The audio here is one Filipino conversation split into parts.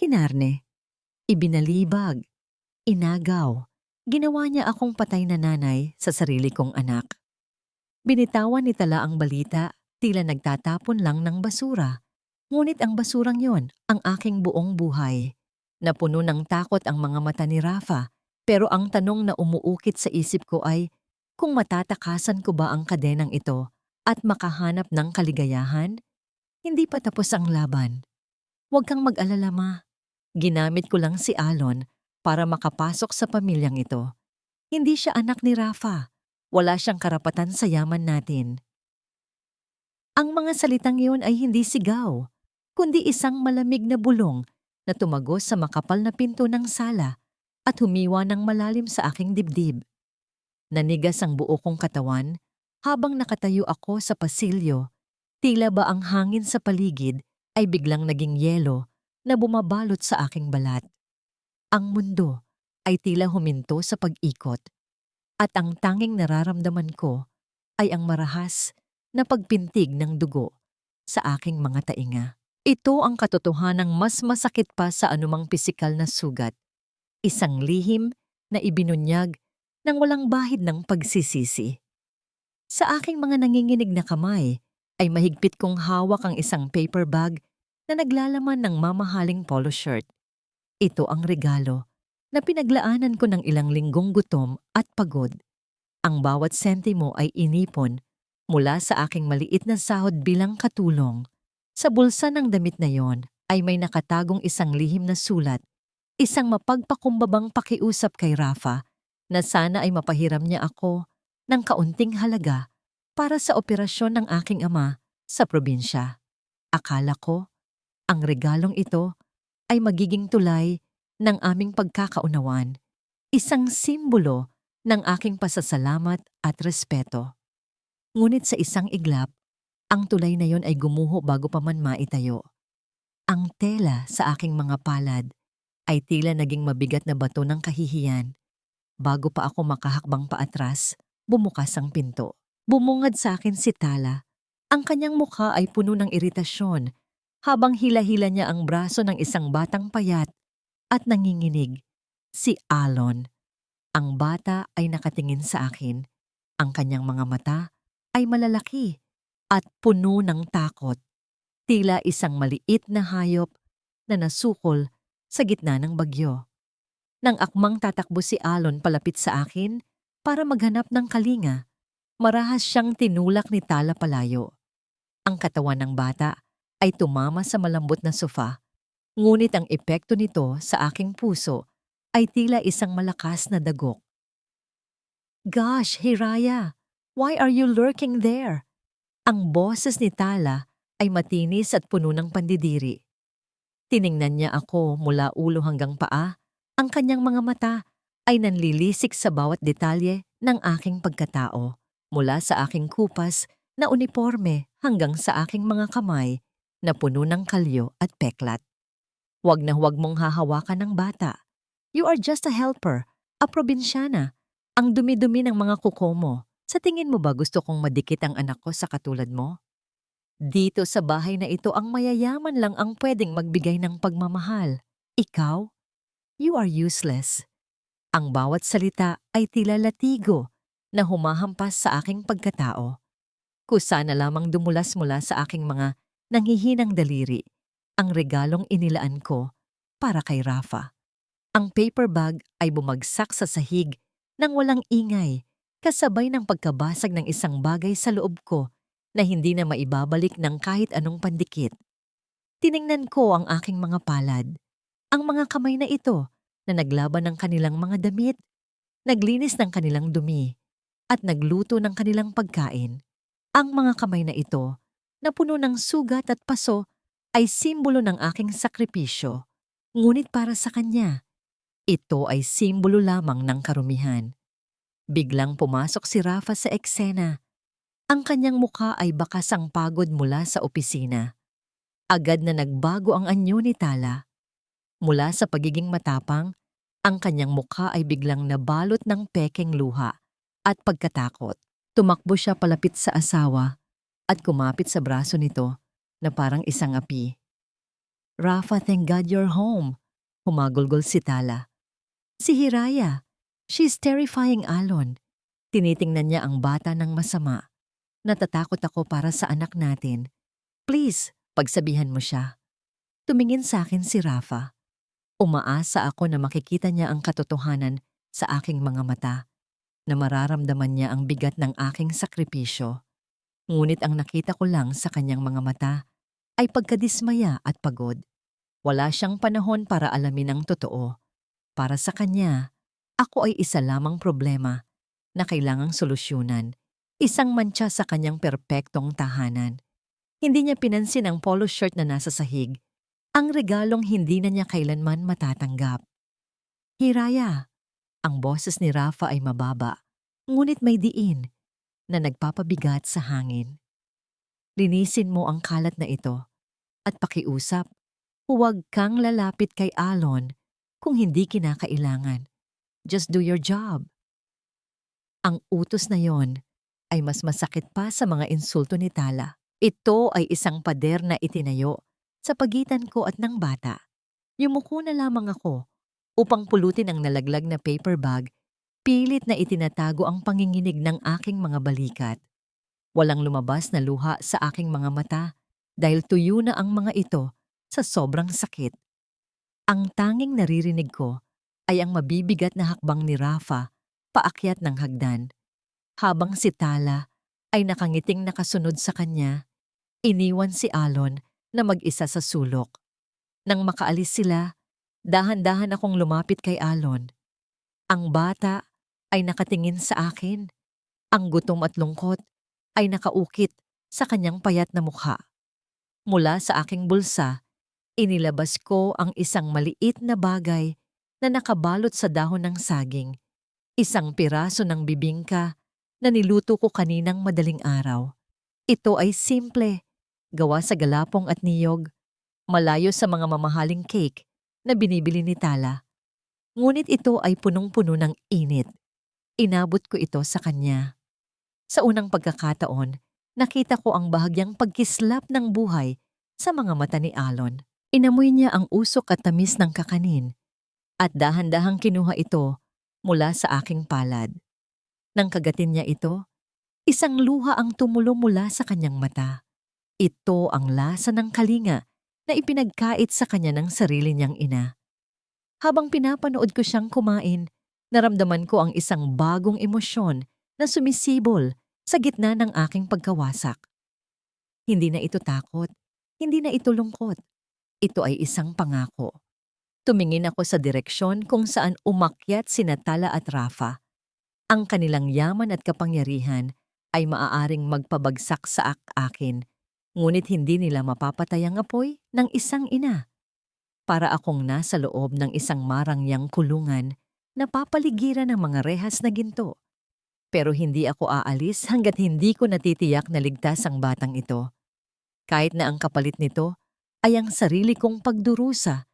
Kinarne, ibinalibag, inagaw. Ginawa niya akong patay na nanay sa sarili kong anak. Binitawan ni Tala ang balita, tila nagtatapon lang ng basura. Ngunit ang basurang yon ang aking buong buhay. Napuno ng takot ang mga mata ni Rafa, pero ang tanong na umuukit sa isip ko ay, kung matatakasan ko ba ang kadenang ito at makahanap ng kaligayahan? Hindi pa tapos ang laban. Huwag kang mag-alala, ma. Ginamit ko lang si Alon para makapasok sa pamilyang ito. Hindi siya anak ni Rafa. Wala siyang karapatan sa yaman natin. Ang mga salitang iyon ay hindi sigaw, kundi isang malamig na bulong na tumagos sa makapal na pinto ng sala at humiwa ng malalim sa aking dibdib. Nanigas ang buo kong katawan habang nakatayo ako sa pasilyo. Tila ba ang hangin sa paligid ay biglang naging yelo na bumabalot sa aking balat. Ang mundo ay tila huminto sa pag-ikot at ang tanging nararamdaman ko ay ang marahas na pagpintig ng dugo sa aking mga tainga. Ito ang katotohanang mas masakit pa sa anumang pisikal na sugat. Isang lihim na ibinunyag ng walang bahid ng pagsisisi. Sa aking mga nanginginig na kamay ay mahigpit kong hawak ang isang paper bag na naglalaman ng mamahaling polo shirt. Ito ang regalo na pinaglaanan ko ng ilang linggong gutom at pagod. Ang bawat sentimo ay inipon mula sa aking maliit na sahod bilang katulong. Sa bulsa ng damit na yon ay may nakatagong isang lihim na sulat, isang mapagpakumbabang pakiusap kay Rafa na sana ay mapahiram niya ako ng kaunting halaga para sa operasyon ng aking ama sa probinsya. Akala ko, ang regalong ito ay magiging tulay ng aming pagkakaunawan, isang simbolo ng aking pasasalamat at respeto. Ngunit sa isang iglap, ang tulay na yon ay gumuho bago pa man maitayo. Ang tela sa aking mga palad ay tila naging mabigat na bato ng kahihiyan. Bago pa ako makahakbang paatras, bumukas ang pinto. Bumungad sa akin si Tala. Ang kanyang mukha ay puno ng iritasyon habang hila-hila niya ang braso ng isang batang payat at nanginginig. Si Alon. Ang bata ay nakatingin sa akin. Ang kanyang mga mata ay malalaki at puno ng takot. Tila isang maliit na hayop na nasukol sa gitna ng bagyo. Nang akmang tatakbo si Alon palapit sa akin para maghanap ng kalinga, marahas siyang tinulak ni Tala palayo. Ang katawan ng bata ay tumama sa malambot na sofa, ngunit ang epekto nito sa aking puso ay tila isang malakas na dagok. "Gosh, Hiraya, why are you lurking there?" Ang boses ni Tala ay matinis at puno ng pandidiri. Tiningnan niya ako mula ulo hanggang paa. Ang kanyang mga mata ay nanlilisik sa bawat detalye ng aking pagkatao, mula sa aking kupas na uniforme hanggang sa aking mga kamay na puno ng kalyo at peklat. Huwag na huwag mong hahawakan ng bata. You are just a helper, a probinsyana. Ang dumi-dumi ng mga kuko mo. Sa tingin mo ba gusto kong madikit ang anak ko sa katulad mo? Dito sa bahay na ito ang mayayaman lang ang pwedeng magbigay ng pagmamahal. Ikaw? You are useless. Ang bawat salita ay tila latigo na humahampas sa aking pagkatao. Kusa na lamang dumulas mula sa aking mga nanghihinang daliri ang regalong inilaan ko para kay Rafa. Ang paper bag ay bumagsak sa sahig nang walang ingay, kasabay ng pagkabasag ng isang bagay sa loob ko na hindi na maibabalik ng kahit anong pandikit. Tiningnan ko ang aking mga palad, ang mga kamay na ito na naglaban ng kanilang mga damit, naglinis ng kanilang dumi, at nagluto ng kanilang pagkain. Ang mga kamay na ito, na puno ng sugat at paso, ay simbolo ng aking sakripisyo. Ngunit para sa kanya, ito ay simbolo lamang ng karumihan. Biglang pumasok si Rafa sa eksena. Ang kanyang mukha ay bakas ang pagod mula sa opisina. Agad na nagbago ang anyo ni Tala. Mula sa pagiging matapang, ang kanyang mukha ay biglang nabalot ng pekeng luha at pagkatakot. Tumakbo siya palapit sa asawa at kumapit sa braso nito na parang isang api. Rafa, thank God you're home. Humagulgol si Tala. Si Hiraya. She's terrifying, Alon. Tinitingnan niya ang bata ng masama. Natatakot ako para sa anak natin. Please, pagsabihan mo siya. Tumingin sa akin si Rafa. Umaasa ako na makikita niya ang katotohanan sa aking mga mata, na mararamdaman niya ang bigat ng aking sakripisyo. Ngunit ang nakita ko lang sa kanyang mga mata ay pagkadismaya at pagod. Wala siyang panahon para alamin ang totoo. Para sa kanya, ako ay isa lamang problema na kailangang solusyonan. Isang mantsa sa kanyang perpektong tahanan. Hindi niya pinansin ang polo shirt na nasa sahig. Ang regalong hindi na niya kailanman matatanggap. Hiraya, ang boses ni Rafa ay mababa, ngunit may diin na nagpapabigat sa hangin. Linisin mo ang kalat na ito at pakiusap, huwag kang lalapit kay Alon kung hindi kinakailangan. Just do your job. Ang utos na yon ay mas masakit pa sa mga insulto ni Tala. Ito ay isang pader na itinayo sa pagitan ko at ng bata. Yumuko na lamang ako upang pulutin ang nalaglag na paper bag, pilit na itinatago ang panginginig ng aking mga balikat. Walang lumabas na luha sa aking mga mata dahil tuyo na ang mga ito sa sobrang sakit. Ang tanging naririnig ko ay ang mabibigat na hakbang ni Rafa paakyat ng hagdan. Habang si Tala ay nakangiting nakasunod sa kanya, iniwan si Alon na mag-isa sa sulok. Nang makaalis sila, dahan-dahan akong lumapit kay Alon. Ang bata ay nakatingin sa akin. Ang gutom at lungkot ay nakaukit sa kanyang payat na mukha. Mula sa aking bulsa, inilabas ko ang isang maliit na bagay na nakabalot sa dahon ng saging. Isang piraso ng bibingka na niluto ko kaninang madaling araw. Ito ay simple, gawa sa galapong at niyog, malayo sa mga mamahaling cake na binibili ni Tala. Ngunit ito ay punong-puno ng init. Inabot ko ito sa kanya. Sa unang pagkakataon, nakita ko ang bahagyang pagkislap ng buhay sa mga mata ni Alon. Inamoy niya ang usok at tamis ng kakanin at dahan-dahang kinuha ito mula sa aking palad. Nang kagatin niya ito, isang luha ang tumulo mula sa kanyang mata. Ito ang lasa ng kalinga na ipinagkait sa kanya ng sarili niyang ina. Habang pinapanood ko siyang kumain, naramdaman ko ang isang bagong emosyon na sumisibol sa gitna ng aking pagkawasak. Hindi na ito takot, hindi na ito lungkot. Ito ay isang pangako. Tumingin ako sa direksyon kung saan umakyat sina Tala at Rafa. Ang kanilang yaman at kapangyarihan ay maaaring magpabagsak sa akin, ngunit hindi nila mapapatay ang apoy ng isang ina. Para akong nasa loob ng isang marangyang kulungan na papaligiran ng mga rehas na ginto. Pero hindi ako aalis hanggat hindi ko natitiyak na ligtas ang batang ito. Kahit na ang kapalit nito ay ang sarili kong pagdurusa,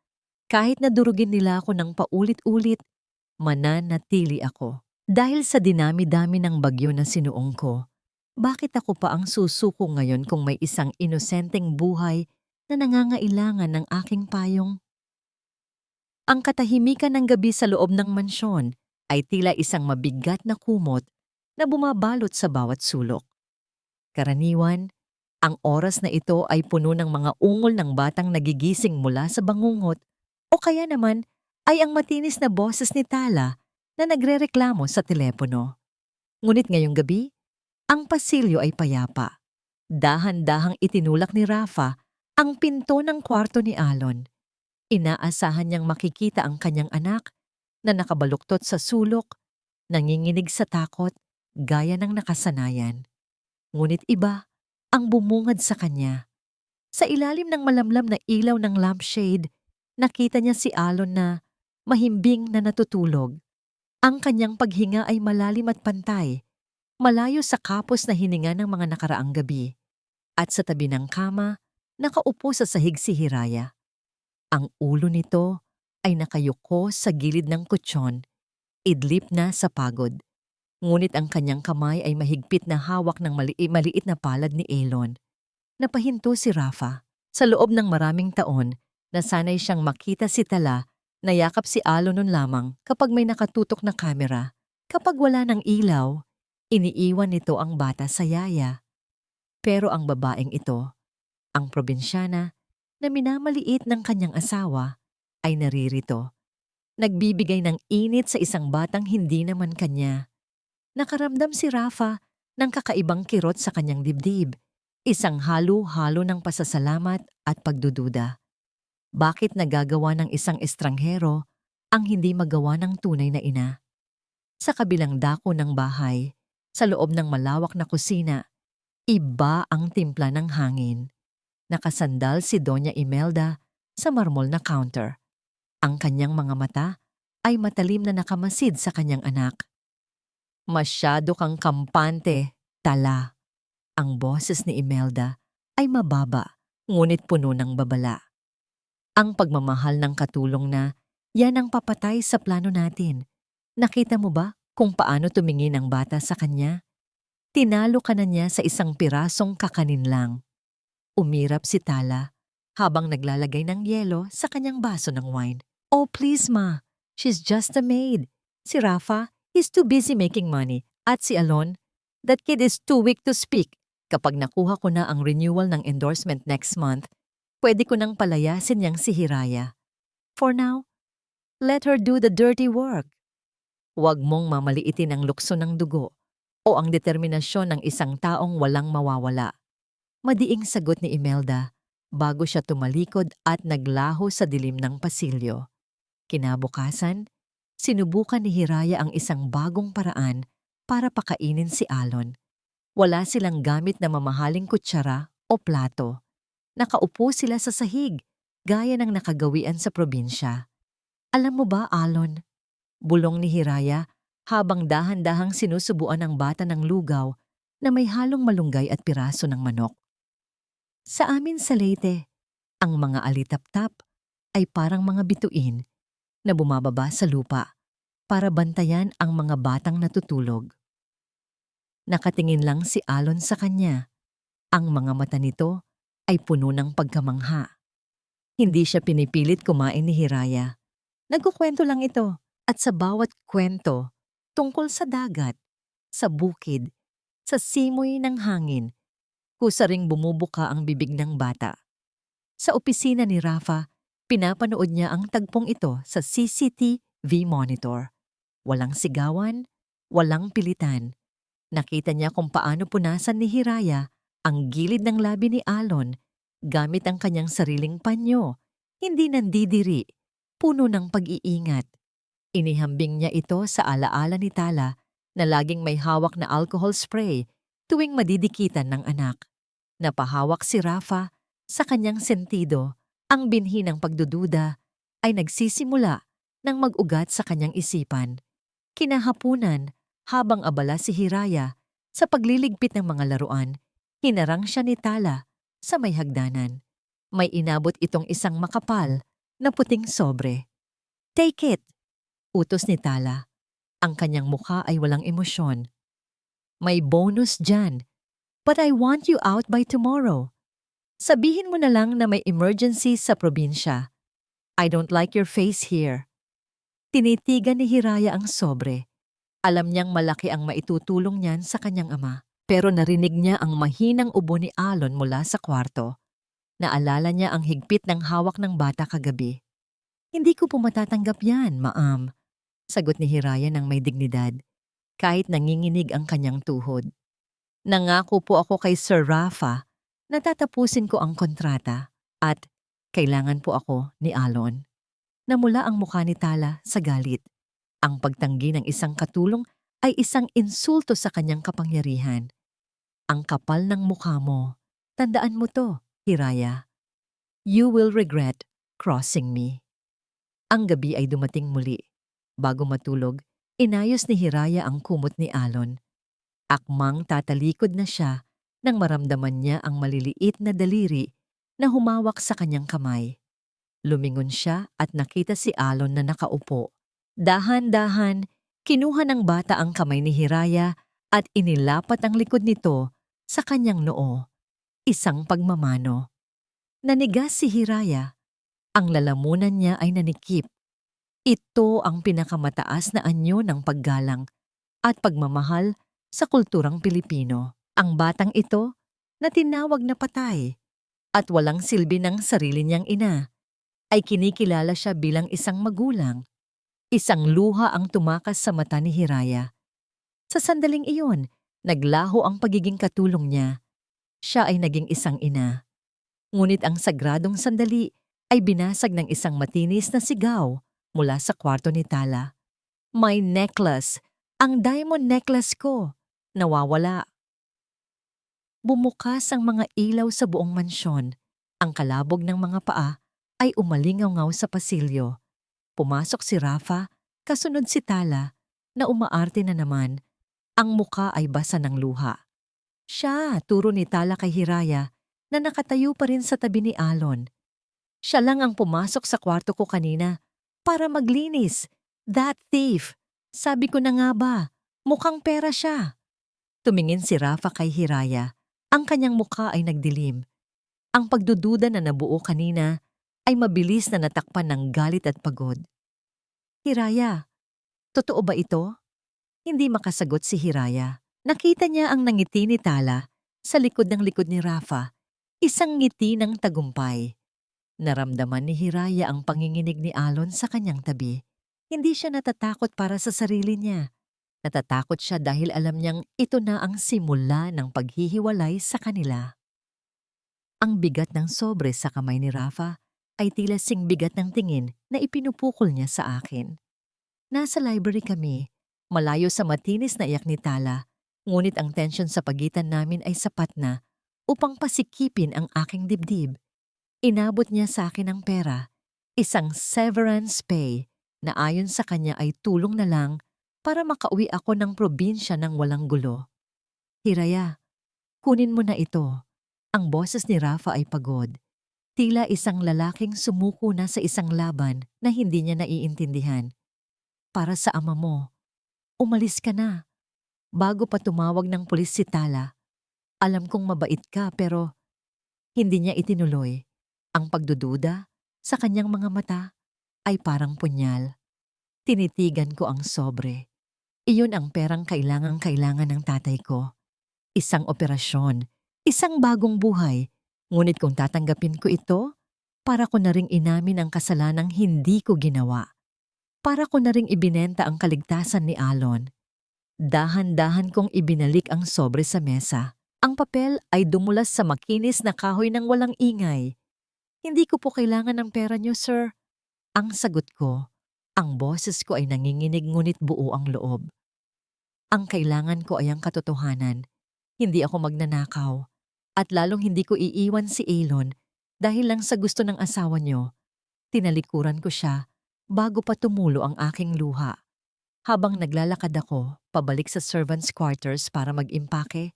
kahit na durugin nila ako ng paulit-ulit, mananatili ako. Dahil sa dinami-dami ng bagyo na sinuong ko, bakit ako pa ang susuko ngayon kung may isang inosenteng buhay na nangangailangan ng aking payong? Ang katahimikan ng gabi sa loob ng mansyon ay tila isang mabigat na kumot na bumabalot sa bawat sulok. Karaniwan, ang oras na ito ay puno ng mga ungol ng batang nagigising mula sa bangungot o kaya naman ay ang matinis na boses ni Tala na nagrereklamo sa telepono. Ngunit ngayong gabi, ang pasilyo ay payapa. Dahan-dahang itinulak ni Rafa ang pinto ng kwarto ni Alon. Inaasahan niyang makikita ang kanyang anak na nakabaluktot sa sulok, nanginginig sa takot, gaya ng nakasanayan. Ngunit iba ang bumungad sa kanya. Sa ilalim ng malamlam na ilaw ng lampshade, nakita niya si Alon na mahimbing na natutulog. Ang kanyang paghinga ay malalim at pantay, malayo sa kapos na hininga ng mga nakaraang gabi. At sa tabi ng kama, nakaupo sa sahig si Hiraya. Ang ulo nito ay nakayuko sa gilid ng kutsyon, idlip na sa pagod. Ngunit ang kanyang kamay ay mahigpit na hawak ng maliit na palad ni Elon. Napahinto si Rafa. Sa loob ng maraming taon, Nasanay siyang makita si Tala, nayakap si Alon nun lamang kapag may nakatutok na kamera. Kapag wala ng ilaw, iniiwan nito ang bata sa yaya. Pero ang babaeng ito, ang probinsyana na minamaliit ng kanyang asawa, ay naririto. Nagbibigay ng init sa isang batang hindi naman kanya. Nakaramdam si Rafa ng kakaibang kirot sa kanyang dibdib, isang halo-halo ng pasasalamat at pagdududa. Bakit nagagawa ng isang estranghero ang hindi magawa ng tunay na ina? Sa kabilang dako ng bahay, sa loob ng malawak na kusina, iba ang timpla ng hangin. Nakasandal si Doña Imelda sa marmol na counter. Ang kanyang mga mata ay matalim na nakamasid sa kanyang anak. Masyado kang kampante, Tala. Ang boses ni Imelda ay mababa, ngunit puno ng babala. Ang pagmamahal ng katulong na, yan ang papatay sa plano natin. Nakita mo ba kung paano tumingin ang bata sa kanya? Tinalo ka na niya sa isang pirasong kakanin lang. Umirap si Tala habang naglalagay ng yelo sa kanyang baso ng wine. Oh please ma, she's just a maid. Si Rafa is too busy making money. At si Alon, that kid is too weak to speak. Kapag nakuha ko na ang renewal ng endorsement next month, pwede ko nang palayasin niyang si Hiraya. For now, let her do the dirty work. Huwag mong mamaliitin ang lukso ng dugo o ang determinasyon ng isang taong walang mawawala. Madiing sagot ni Imelda bago siya tumalikod at naglaho sa dilim ng pasilyo. Kinabukasan, sinubukan ni Hiraya ang isang bagong paraan para pakainin si Alon. Wala silang gamit na mamahaling kutsara o plato. Nakaupo sila sa sahig, gaya ng nakagawian sa probinsya. Alam mo ba, Alon? Bulong ni Hiraya habang dahan-dahang sinusubuan ng bata ng lugaw na may halong malunggay at piraso ng manok. Sa amin sa Leyte, ang mga alitap-tap ay parang mga bituin na bumababa sa lupa para bantayan ang mga batang natutulog. Nakatingin lang si Alon sa kanya. Ang mga mata nito ay puno ng pagkamangha. Hindi siya pinipilit kumain ni Hiraya. Nagkukwento lang ito at sa bawat kwento tungkol sa dagat, sa bukid, sa simoy ng hangin, kusa ring bumubuka ang bibig ng bata. Sa opisina ni Rafa, pinapanood niya ang tagpong ito sa CCTV monitor. Walang sigawan, walang pilitan. Nakita niya kung paano punasan ni Hiraya ang gilid ng labi ni Alon gamit ang kanyang sariling panyo, hindi nandidiri, puno ng pag-iingat. Inihambing niya ito sa alaala ni Tala na laging may hawak na alcohol spray tuwing madidikitan ng anak. Napahawak si Rafa sa kanyang sentido. Ang binhi ng pagdududa ay nagsisimula ng mag-ugat sa kanyang isipan. Kinahapunan, habang abala si Hiraya sa pagliligpit ng mga laruan, hinarang siya ni Tala sa may hagdanan. May inabot itong isang makapal na puting sobre. Take it! Utos ni Tala. Ang kanyang mukha ay walang emosyon. May bonus dyan. But I want you out by tomorrow. Sabihin mo na lang na may emergency sa probinsya. I don't like your face here. Tinitigan ni Hiraya ang sobre. Alam niyang malaki ang maitutulong niyan sa kanyang ama. Pero narinig niya ang mahinang ubo ni Alon mula sa kwarto. Naalala niya ang higpit ng hawak ng bata kagabi. Hindi ko po matatanggap yan, maam. Sagot ni Hiraya ng may dignidad, kahit nanginginig ang kanyang tuhod. Nangako po ako kay Sir Rafa na tatapusin ko ang kontrata at kailangan po ako ni Alon. Namula ang mukha ni Tala sa galit. Ang pagtanggi ng isang katulong ay isang insulto sa kanyang kapangyarihan. Ang kapal ng mukha mo. Tandaan mo to, Hiraya. You will regret crossing me. Ang gabi ay dumating muli. Bago matulog, inayos ni Hiraya ang kumot ni Alon. Akmang tatalikod na siya nang maramdaman niya ang maliliit na daliri na humawak sa kanyang kamay. Lumingon siya at nakita si Alon na nakaupo. Dahan-dahan, kinuha ng bata ang kamay ni Hiraya at inilapat ang likod nito sa kanyang noo. Isang pagmamano. Nanigas si Hiraya. Ang lalamunan niya ay nanikip. Ito ang pinakamataas na anyo ng paggalang at pagmamahal sa kulturang Pilipino. Ang batang ito na tinawag na patay at walang silbi ng sarili niyang ina ay kinikilala siya bilang isang magulang. Isang luha ang tumakas sa mata ni Hiraya. Sa sandaling iyon, naglaho ang pagiging katulong niya. Siya ay naging isang ina. Ngunit ang sagradong sandali ay binasag ng isang matinis na sigaw mula sa kwarto ni Tala. My necklace! Ang diamond necklace ko! Nawawala. Bumukas ang mga ilaw sa buong mansyon. Ang kalabog ng mga paa ay umalingaw-ngaw sa pasilyo. Pumasok si Rafa, kasunod si Tala, na umaarte na naman. Ang muka ay basa ng luha. Siya, turo ni Tala kay Hiraya, na nakatayo pa rin sa tabi ni Alon. Siya lang ang pumasok sa kwarto ko kanina para maglinis. That thief! Sabi ko na nga ba, mukhang pera siya. Tumingin si Rafa kay Hiraya. Ang kanyang mukha ay nagdilim. Ang pagdududa na nabuo kanina ay mabilis na natakpan ng galit at pagod. Hiraya, totoo ba ito? Hindi makasagot si Hiraya. Nakita niya ang nangiti ni Tala sa likod ni Rafa. Isang ngiti ng tagumpay. Naramdaman ni Hiraya ang panginginig ni Alon sa kanyang tabi. Hindi siya natatakot para sa sarili niya. Natatakot siya dahil alam niyang ito na ang simula ng paghihiwalay sa kanila. Ang bigat ng sobre sa kamay ni Rafa ay tila sing bigat ng tingin na ipinupukol niya sa akin. Nasa library kami, malayo sa matinis na iyak ni Tala, ngunit ang tensyon sa pagitan namin ay sapat na upang pasikipin ang aking dibdib. Inabot niya sa akin ang pera, isang severance pay na ayon sa kanya ay tulong na lang para makauwi ako ng probinsya ng walang gulo. Hiraya, kunin mo na ito. Ang boses ni Rafa ay pagod. Tila isang lalaking sumuko na sa isang laban na hindi niya naiintindihan. Para sa ama mo, umalis ka na. Bago pa tumawag ng pulis si Tala, alam kong mabait ka pero hindi niya itinuloy. Ang pagdududa sa kanyang mga mata ay parang punyal. Tinitigan ko ang sobre. Iyon ang perang kailangang-kailangan ng tatay ko. Isang operasyon, isang bagong buhay. Ngunit kung tatanggapin ko ito, para ko na ring inamin ang kasalanang hindi ko ginawa. Para ko na ring ibinenta ang kaligtasan ni Alon. Dahan-dahan kong ibinalik ang sobre sa mesa. Ang papel ay dumulas sa makinis na kahoy ng walang ingay. Hindi ko po kailangan ng pera niyo, sir. Ang sagot ko, ang boses ko ay nanginginig ngunit buo ang loob. Ang kailangan ko ay ang katotohanan. Hindi ako magnanakaw. At lalong hindi ko iiwan si Alon dahil lang sa gusto ng asawa niyo. Tinalikuran ko siya bago pa tumulo ang aking luha. Habang naglalakad ako pabalik sa servants' quarters para mag-impake,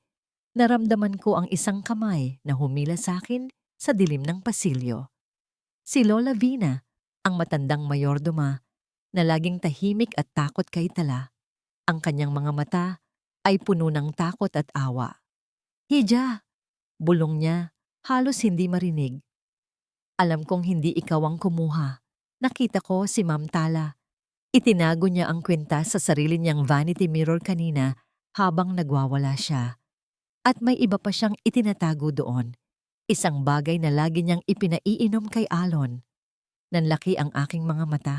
naramdaman ko ang isang kamay na humila sa akin sa dilim ng pasilyo. Si Lola Vina, ang matandang mayordoma na laging tahimik at takot kay Tala. Ang kanyang mga mata ay puno ng takot at awa. Hija! Bulong niya, halos hindi marinig. Alam kong hindi ikaw ang kumuha. Nakita ko si Ma'am Tala. Itinago niya ang kwintas sa sarili niyang vanity mirror kanina habang nagwawala siya. At may iba pa siyang itinatago doon. Isang bagay na lagi niyang ipinaiinom kay Alon. Nanlaki ang aking mga mata.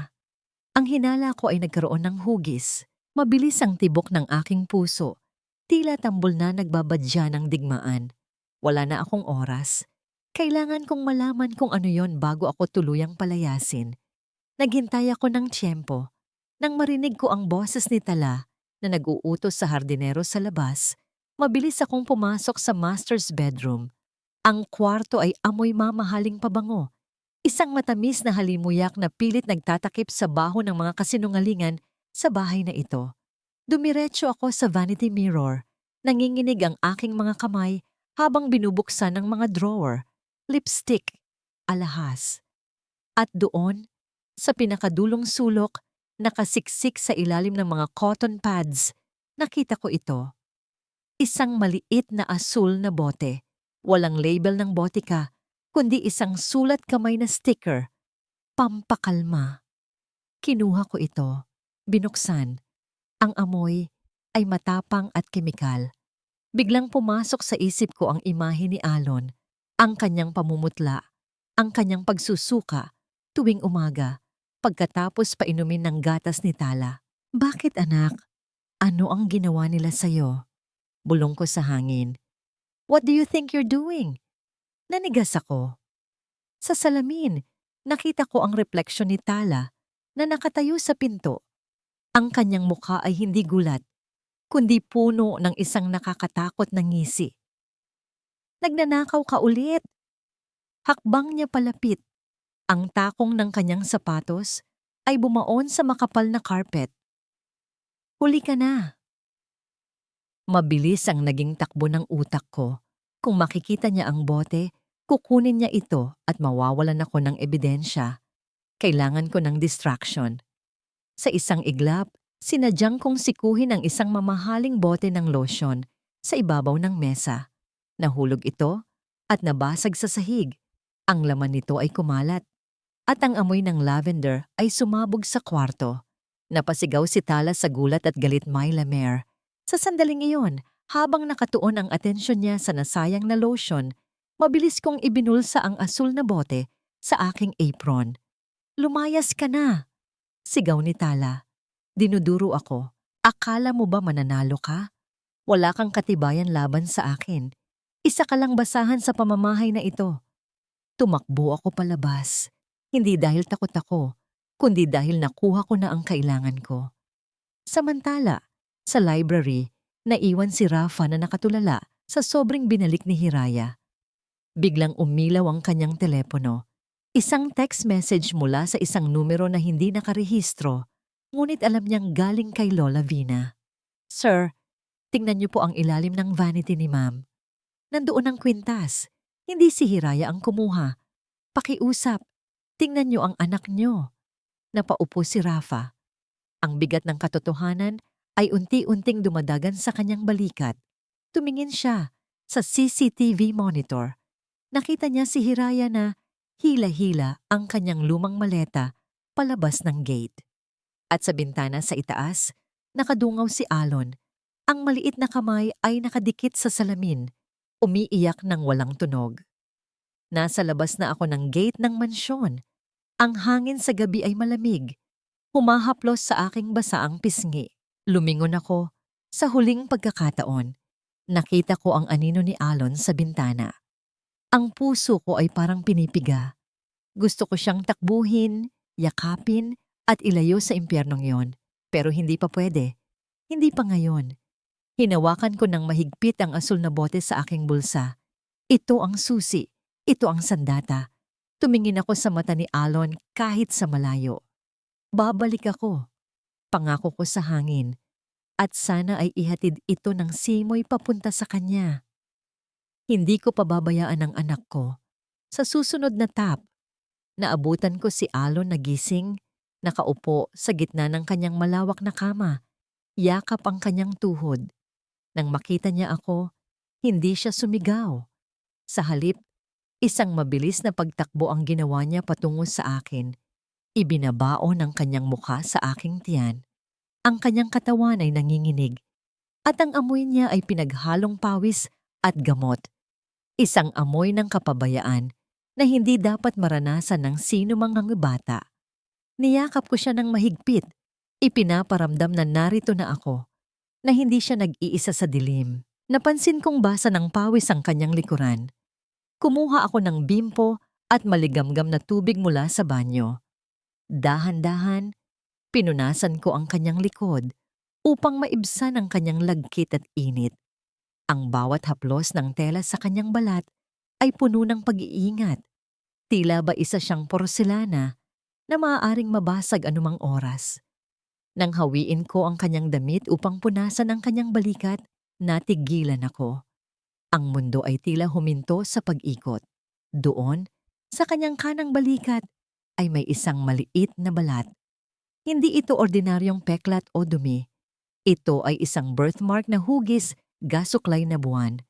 Ang hinala ko ay nagkaroon ng hugis. Mabilis ang tibok ng aking puso. Tila tambol na nagbabadya ng digmaan. Wala na akong oras. Kailangan kong malaman kung ano yon bago ako tuluyang palayasin. Naghintay ako ng tiyempo. Nang marinig ko ang boses ni Tala na nag-uutos sa hardinero sa labas, mabilis akong pumasok sa master's bedroom. Ang kwarto ay amoy mamahaling pabango. Isang matamis na halimuyak na pilit nagtatakip sa baho ng mga kasinungalingan sa bahay na ito. Dumiretso ako sa vanity mirror. Nanginginig ang aking mga kamay habang binubuksan ng mga drawer, lipstick, alahas. At doon, sa pinakadulong sulok, nakasiksik sa ilalim ng mga cotton pads, nakita ko ito. Isang maliit na asul na bote. Walang label ng botika, kundi isang sulat kamay na sticker. pampakalma. Kinuha ko ito, binuksan. Ang amoy ay matapang at kemikal. Biglang pumasok sa isip ko ang imahe ni Alon, ang kanyang pamumutla, ang kanyang pagsusuka tuwing umaga, pagkatapos painumin ng gatas ni Tala. Bakit anak? Ano ang ginawa nila sa'yo? Bulong ko sa hangin. What do you think you're doing? Nanigas ako. Sa salamin, nakita ko ang refleksyon ni Tala na nakatayo sa pinto. Ang kanyang mukha ay hindi gulat, kundi puno ng isang nakakatakot na ngisi. Nagnanakaw ka ulit. Hakbang niya palapit. Ang takong ng kanyang sapatos ay bumaon sa makapal na carpet. Huli ka na. Mabilis ang naging takbo ng utak ko. Kung makikita niya ang bote, kukunin niya ito at mawawalan ako ng ebidensya. Kailangan ko ng distraction. Sa isang iglap, sinadyang kong sikuhin ang isang mamahaling bote ng lotion sa ibabaw ng mesa. Nahulog ito at nabasag sa sahig. Ang laman nito ay kumalat. At ang amoy ng lavender ay sumabog sa kwarto. Napasigaw si Tala sa gulat at galit Myla Mare. Sa sandaling iyon, habang nakatuon ang atensyon niya sa nasayang na lotion, mabilis kong ibinulsa ang asul na bote sa aking apron. Lumayas ka na! Sigaw ni Tala. Dinuduro ako. Akala mo ba mananalo ka? Wala kang katibayan laban sa akin. Isa ka lang basahan sa pamamahay na ito. Tumakbo ako palabas. Hindi dahil takot ako, kundi dahil nakuha ko na ang kailangan ko. Samantala, sa library, naiwan si Rafa na nakatulala sa sobrang binalik ni Hiraya. Biglang umilaw ang kanyang telepono. Isang text message mula sa isang numero na hindi nakarehistro, ngunit alam niyang galing kay Lola Vina. Sir, tingnan niyo po ang ilalim ng vanity ni ma'am. Nandoon ang kwintas. Hindi si Hiraya ang kumuha. Pakiusap. Tingnan niyo ang anak niyo. Napaupo si Rafa. Ang bigat ng katotohanan ay unti-unting dumadagan sa kanyang balikat. Tumingin siya sa CCTV monitor. Nakita niya si Hiraya na hila-hila ang kanyang lumang maleta palabas ng gate. At sa bintana sa itaas, nakadungaw si Alon. Ang maliit na kamay ay nakadikit sa salamin, umiiyak ng walang tunog. Nasa labas na ako ng gate ng mansyon. Ang hangin sa gabi ay malamig. Humahaplos sa aking basaang pisngi. Lumingon ako. Sa huling pagkakataon, nakita ko ang anino ni Alon sa bintana. Ang puso ko ay parang pinipiga. Gusto ko siyang takbuhin, yakapin, at ilayo sa impyernong yon. Pero hindi pa pwede. Hindi pa ngayon. Hinawakan ko ng mahigpit ang asul na bote sa aking bulsa. Ito ang susi. Ito ang sandata. Tumingin ako sa mata ni Alon kahit sa malayo. Babalik ako. Pangako ko sa hangin. At sana ay ihatid ito ng simoy papunta sa kanya. Hindi ko pababayaan ang anak ko. Sa susunod na tap, naabutan ko si Alon na gising, nakaupo sa gitna ng kanyang malawak na kama. Yakap ang kanyang tuhod. Nang makita niya ako, hindi siya sumigaw. Sa halip, isang mabilis na pagtakbo ang ginawa niya patungo sa akin. Ibinabao ng kanyang mukha sa aking tiyan. Ang kanyang katawan ay nanginginig. At ang amoy niya ay pinaghalong pawis at gamot. Isang amoy ng kapabayaan na hindi dapat maranasan ng sino mang bata. Niyakap ko siya ng mahigpit. Ipinaparamdam na narito na ako. Na hindi siya nag-iisa sa dilim. Napansin kong basa ng pawis ang kanyang likuran. Kumuha ako ng bimpo at maligamgam na tubig mula sa banyo. Dahan-dahan, pinunasan ko ang kanyang likod upang maibsan ang kanyang lagkit at init. Ang bawat haplos ng tela sa kanyang balat ay puno ng pag-iingat. Tila ba isa siyang porselana na maaaring mabasag anumang oras. Nang hawiin ko ang kanyang damit upang punasan ang kanyang balikat, natigilan ako. Ang mundo ay tila huminto sa pag-ikot. Doon, sa kanyang kanang balikat, ay may isang maliit na balat. Hindi ito ordinaryong peklat o dumi. Ito ay isang birthmark na hugis, gasuklay na buwan.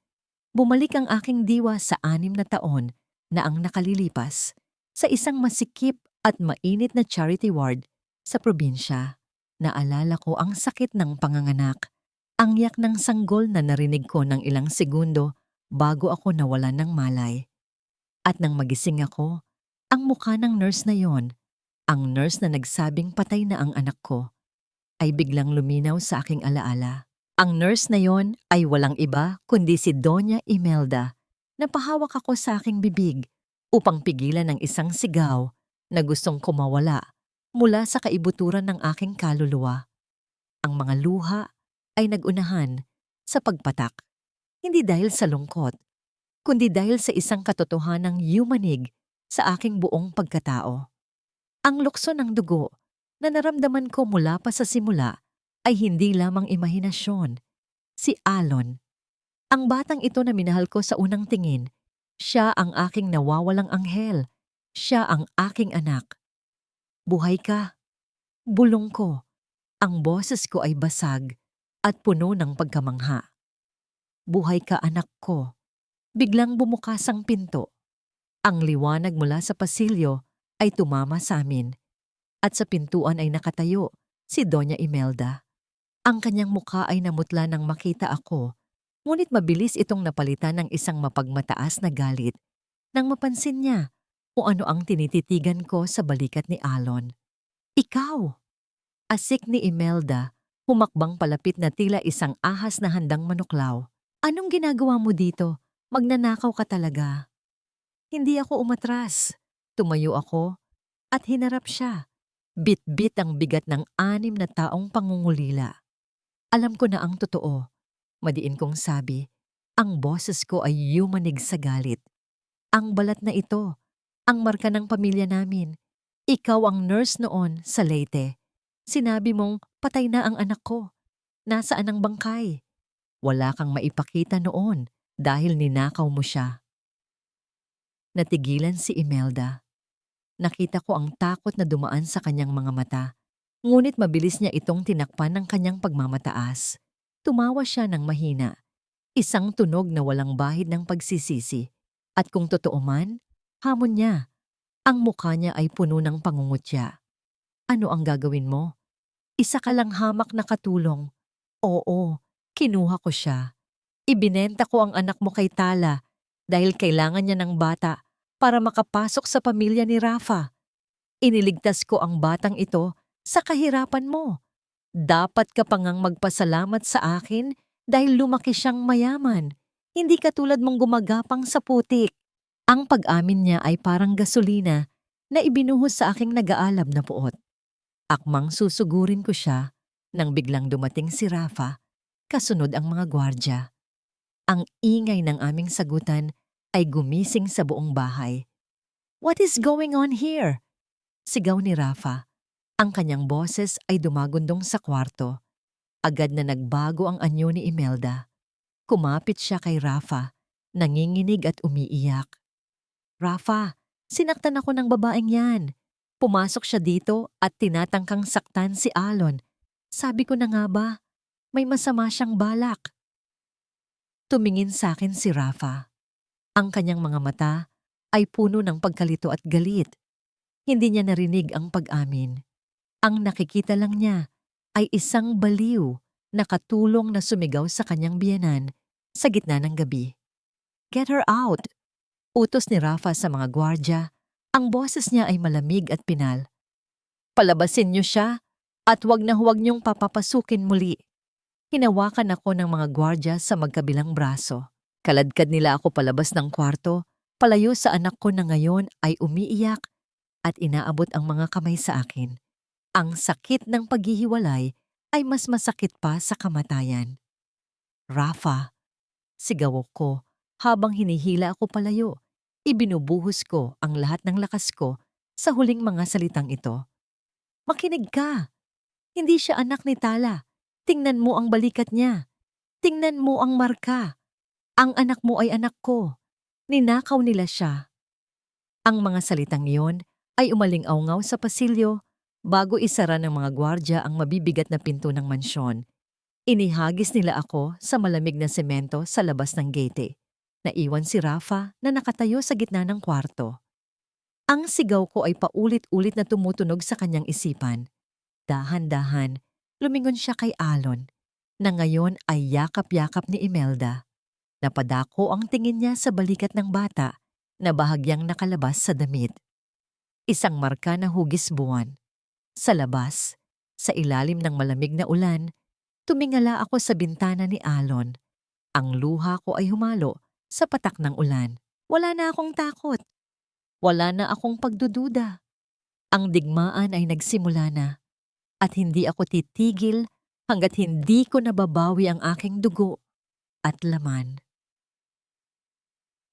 Bumalik ang aking diwa sa 6 na taon na ang nakalilipas sa isang masikip at mainit na charity ward sa probinsya. Naalala ko ang sakit ng panganganak, ang yak ng sanggol na narinig ko ng ilang segundo bago ako nawalan ng malay. At nang magising ako, ang mukha ng nurse na yon, ang nurse na nagsabing patay na ang anak ko, ay biglang luminaw sa aking alaala. Ang nurse na yon ay walang iba kundi si Doña Imelda. Napahawak ako sa aking bibig upang pigilan ang isang sigaw na gustong kumawala mula sa kaibuturan ng aking kaluluwa. Ang mga luha ay nagunahan sa pagpatak, hindi dahil sa lungkot, kundi dahil sa isang katotohanang yumanig sa aking buong pagkatao. Ang lukso ng dugo na naramdaman ko mula pa sa simula ay hindi lamang imahinasyon. Si Alon, ang batang ito na minahal ko sa unang tingin, siya ang aking nawawalang anghel. Siya ang aking anak. Buhay ka. Bulong ko. Ang boses ko ay basag at puno ng pagkamangha. Buhay ka, anak ko. Biglang bumukas ang pinto. Ang liwanag mula sa pasilyo ay tumama sa amin. At sa pintuan ay nakatayo si Doña Imelda. Ang kanyang mukha ay namutla nang makita ako, ngunit mabilis itong napalitan ng isang mapagmataas na galit nang mapansin niya kung ano ang tinititigan ko sa balikat ni Alon. Ikaw! Asik ni Imelda, humakbang palapit na tila isang ahas na handang manuklaw. Anong ginagawa mo dito? Magnanakaw ka talaga. Hindi ako umatras. Tumayo ako at hinarap siya. Bit-bit ang bigat ng 6 na taong pangungulila. Alam ko na ang totoo. Madiin kong sabi, ang boses ko ay yumanig sa galit. Ang balat na ito, ang marka ng pamilya namin. Ikaw ang nurse noon sa Leyte. Sinabi mong patay na ang anak ko. Nasaan ang bangkay? Wala kang maipakita noon dahil ninakaw mo siya. Natigilan si Imelda. Nakita ko ang takot na dumaan sa kanyang mga mata. Ngunit mabilis niya itong tinakpan ng kanyang pagmamataas. Tumawa siya ng mahina. Isang tunog na walang bahid ng pagsisisi. At kung totoo man, hamon niya. Ang mukha niya ay puno ng pangungutya. Ano ang gagawin mo? Isa ka lang hamak na katulong. Oo, kinuha ko siya. Ibinenta ko ang anak mo kay Tala dahil kailangan niya ng bata para makapasok sa pamilya ni Rafa. Iniligtas ko ang batang ito sa kahirapan mo. Dapat ka pangang magpasalamat sa akin dahil lumaki siyang mayaman. Hindi katulad mong gumagapang sa putik. Ang pag-amin niya ay parang gasolina na ibinuhos sa aking nag-aalab na puot. Akmang susugurin ko siya nang biglang dumating si Rafa, kasunod ang mga gwardya. Ang ingay ng aming sagutan ay gumising sa buong bahay. What is going on here? Sigaw ni Rafa. Ang kanyang boses ay dumagundong sa kwarto. Agad na nagbago ang anyo ni Imelda. Kumapit siya kay Rafa, nanginginig at umiiyak. Rafa, sinaktan ako ng babaeng yan. Pumasok siya dito at tinatangkang saktan si Alon. Sabi ko na nga ba, may masama siyang balak. Tumingin sa akin si Rafa. Ang kanyang mga mata ay puno ng pagkalito at galit. Hindi niya narinig ang pag-amin. Ang nakikita lang niya ay isang baliw na katulong na sumigaw sa kanyang biyenan sa gitna ng gabi. Get her out! Utos ni Rafa sa mga gwardya. Ang boses niya ay malamig at pinal. Palabasin niyo siya at huwag niyong papapasukin muli. Hinawakan ako ng mga gwardya sa magkabilang braso. Kaladkad nila ako palabas ng kwarto, palayo sa anak ko na ngayon ay umiiyak at inaabot ang mga kamay sa akin. Ang sakit ng paghihiwalay ay mas masakit pa sa kamatayan. Rafa, sigaw ko habang hinihila ako palayo. Ibinubuhos ko ang lahat ng lakas ko sa huling mga salitang ito. Makinig ka! Hindi siya anak ni Tala. Tingnan mo ang balikat niya. Tingnan mo ang marka. Ang anak mo ay anak ko. Ninakaw nila siya. Ang mga salitang iyon ay umaling-awngaw sa pasilyo bago isara ng mga gwardya ang mabibigat na pinto ng mansyon. Inihagis nila ako sa malamig na semento sa labas ng gate. Naiwan si Rafa na nakatayo sa gitna ng kwarto. Ang sigaw ko ay paulit-ulit na tumutunog sa kanyang isipan. Dahan-dahan, lumingon siya kay Alon, na ngayon ay yakap-yakap ni Imelda. Napadako ang tingin niya sa balikat ng bata na bahagyang nakalabas sa damit. Isang marka na hugis buwan. Sa labas, sa ilalim ng malamig na ulan, tumingala ako sa bintana ni Alon. Ang luha ko ay humalo sa patak ng ulan. Wala na akong takot. Wala na akong pagdududa. Ang digmaan ay nagsimula na at hindi ako titigil hanggat hindi ko nababawi ang aking dugo at laman.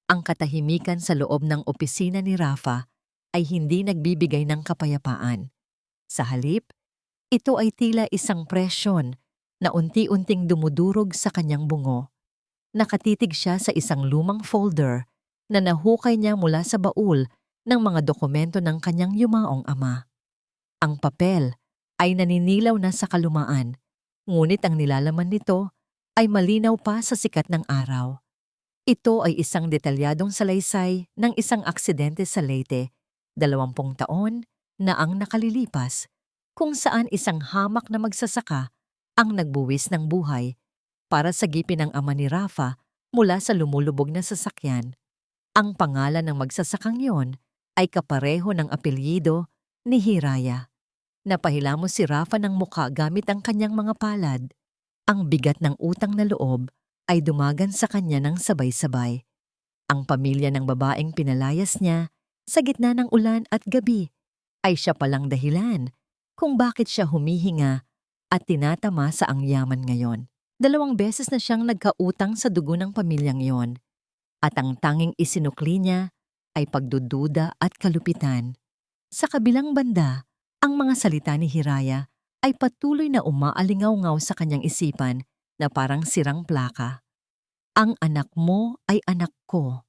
Ang katahimikan sa loob ng opisina ni Rafa ay hindi nagbibigay ng kapayapaan. Sa halip, ito ay tila isang presyon na unti-unting dumudurog sa kanyang bungo. Nakatitig siya sa isang lumang folder na nahukay niya mula sa baul ng mga dokumento ng kanyang yumaong ama. Ang papel ay naninilaw na sa kalumaan, ngunit ang nilalaman nito ay malinaw pa sa sikat ng araw. Ito ay isang detalyadong salaysay ng isang aksidente sa Leyte, 20 taon na ang nakalilipas, kung saan isang hamak na magsasaka ang nagbuwis ng buhay para sagipin ang ama ni Rafa mula sa lumulubog na sasakyan. Ang pangalan ng magsasakang yon ay kapareho ng apelyido ni Hiraya. Napahilamos si Rafa ng mukha gamit ang kanyang mga palad. Ang bigat ng utang na loob ay dumagan sa kanya ng sabay-sabay. Ang pamilya ng babaeng pinalayas niya sa gitna ng ulan at gabi ay siya palang dahilan kung bakit siya humihinga at tinatamasa ang yaman ngayon. 2 beses na siyang nagkautang sa dugo ng pamilyang yon at ang tanging isinukli niya ay pagdududa at kalupitan. Sa kabilang banda, ang mga salita ni Hiraya ay patuloy na umaalingaw-ngaw sa kanyang isipan na parang sirang plaka. Ang anak mo ay anak ko.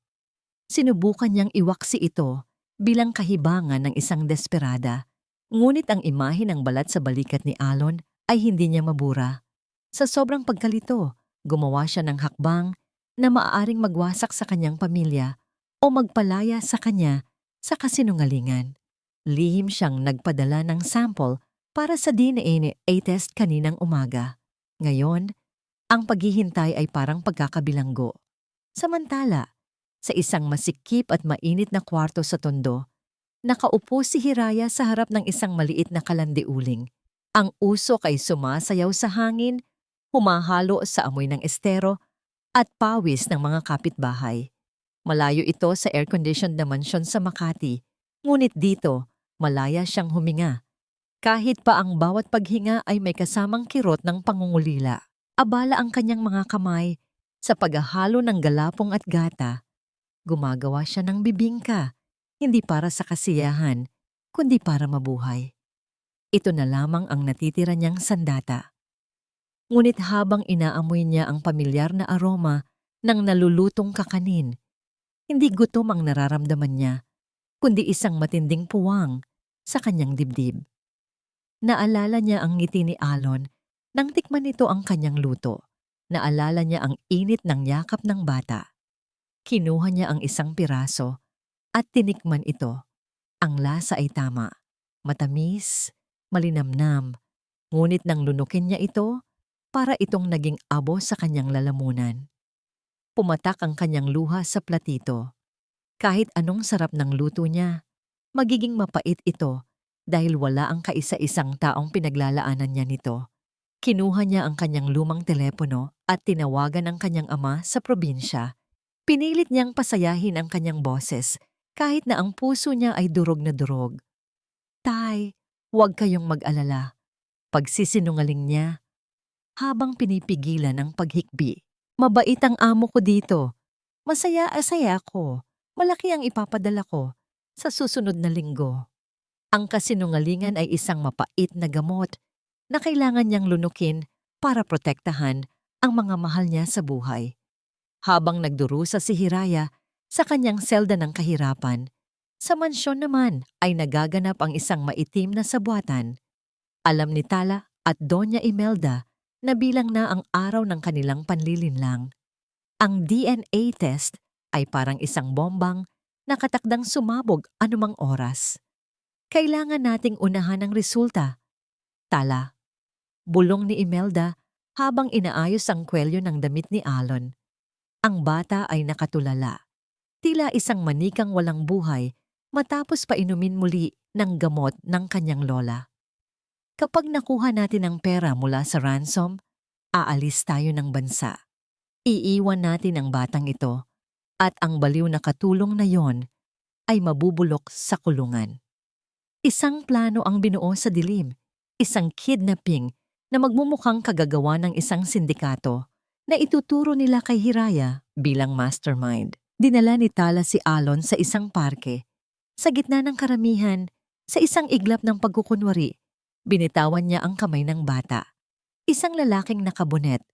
Sinubukan niyang iwaksi ito bilang kahibangan ng isang desperada, ngunit ang imahe ng balat sa balikat ni Alon ay hindi niya mabura. Sa sobrang pagkalito, gumawa siya ng hakbang na maaaring magwasak sa kanyang pamilya o magpalaya sa kanya sa kasinungalingan. Lihim siyang nagpadala ng sample para sa DNA test kaninang umaga. Ngayon, ang paghihintay ay parang pagkakabilanggo. Samantala, sa isang masikip at mainit na kwarto sa Tondo, nakaupo si Hiraya sa harap ng isang maliit na kalandiuling. Ang usok ay sumasayaw sa hangin, humahalo sa amoy ng estero at pawis ng mga kapitbahay. Malayo ito sa air-conditioned na mansyon sa Makati, ngunit dito, malaya siyang huminga. Kahit pa ang bawat paghinga ay may kasamang kirot ng pangungulila. Abala ang kanyang mga kamay sa paghahalo ng galapong at gata. Gumagawa siya ng bibingka, hindi para sa kasiyahan, kundi para mabuhay. Ito na lamang ang natitira niyang sandata. Ngunit habang inaamoy niya ang pamilyar na aroma ng nalulutong kakanin, hindi gutom ang nararamdaman niya, kundi isang matinding puwang sa kanyang dibdib. Naalala niya ang ngiti ni Alon nang tikman nito ang kanyang luto. Naalala niya ang init ng yakap ng bata. Kinuha niya ang isang piraso at tinikman ito. Ang lasa ay tama. Matamis, malinamnam. Ngunit nang lunukin niya ito, para itong naging abo sa kanyang lalamunan. Pumatak ang kanyang luha sa platito. Kahit anong sarap ng luto niya, magiging mapait ito dahil wala ang kaisa-isang taong pinaglalaanan niya nito. Kinuha niya ang kanyang lumang telepono at tinawagan ang kanyang ama sa probinsya. Pinilit niyang pasayahin ang kanyang boses kahit na ang puso niya ay durog na durog. Tay, huwag kayong mag-alala. Pagsisinungaling niya habang pinipigilan ang paghikbi. Mabait ang amo ko dito. Masaya-asaya ko. Malaki ang ipapadala ko sa susunod na linggo. Ang kasinungalingan ay isang mapait na gamot na kailangan niyang lunukin para protektahan ang mga mahal niya sa buhay. Habang nagdurusa si Hiraya sa kanyang selda ng kahirapan, sa mansyon naman ay nagaganap ang isang maitim na sabwatan. Alam ni Tala at Doña Imelda na bilang na ang araw ng kanilang panlilinlang. Ang DNA test ay parang isang bombang nakatakdang sumabog anumang oras. Kailangan nating unahan ang resulta. Tala, bulong ni Imelda habang inaayos ang kwelyo ng damit ni Alon. Ang bata ay nakatulala. Tila isang manikang walang buhay matapos painumin muli ng gamot ng kanyang lola. Kapag nakuha natin ang pera mula sa ransom, aalis tayo ng bansa. Iiwan natin ang batang ito at ang baliw na katulong na yon ay mabubulok sa kulungan. Isang plano ang binuo sa dilim, isang kidnapping na magmumukhang kagagawa ng isang sindikato na ituturo nila kay Hiraya bilang mastermind. Dinala ni Tala si Alon sa isang parke. Sa gitna ng karamihan, sa isang iglap ng pagkukunwari, binitawan niya ang kamay ng bata. Isang lalaking nakabonet,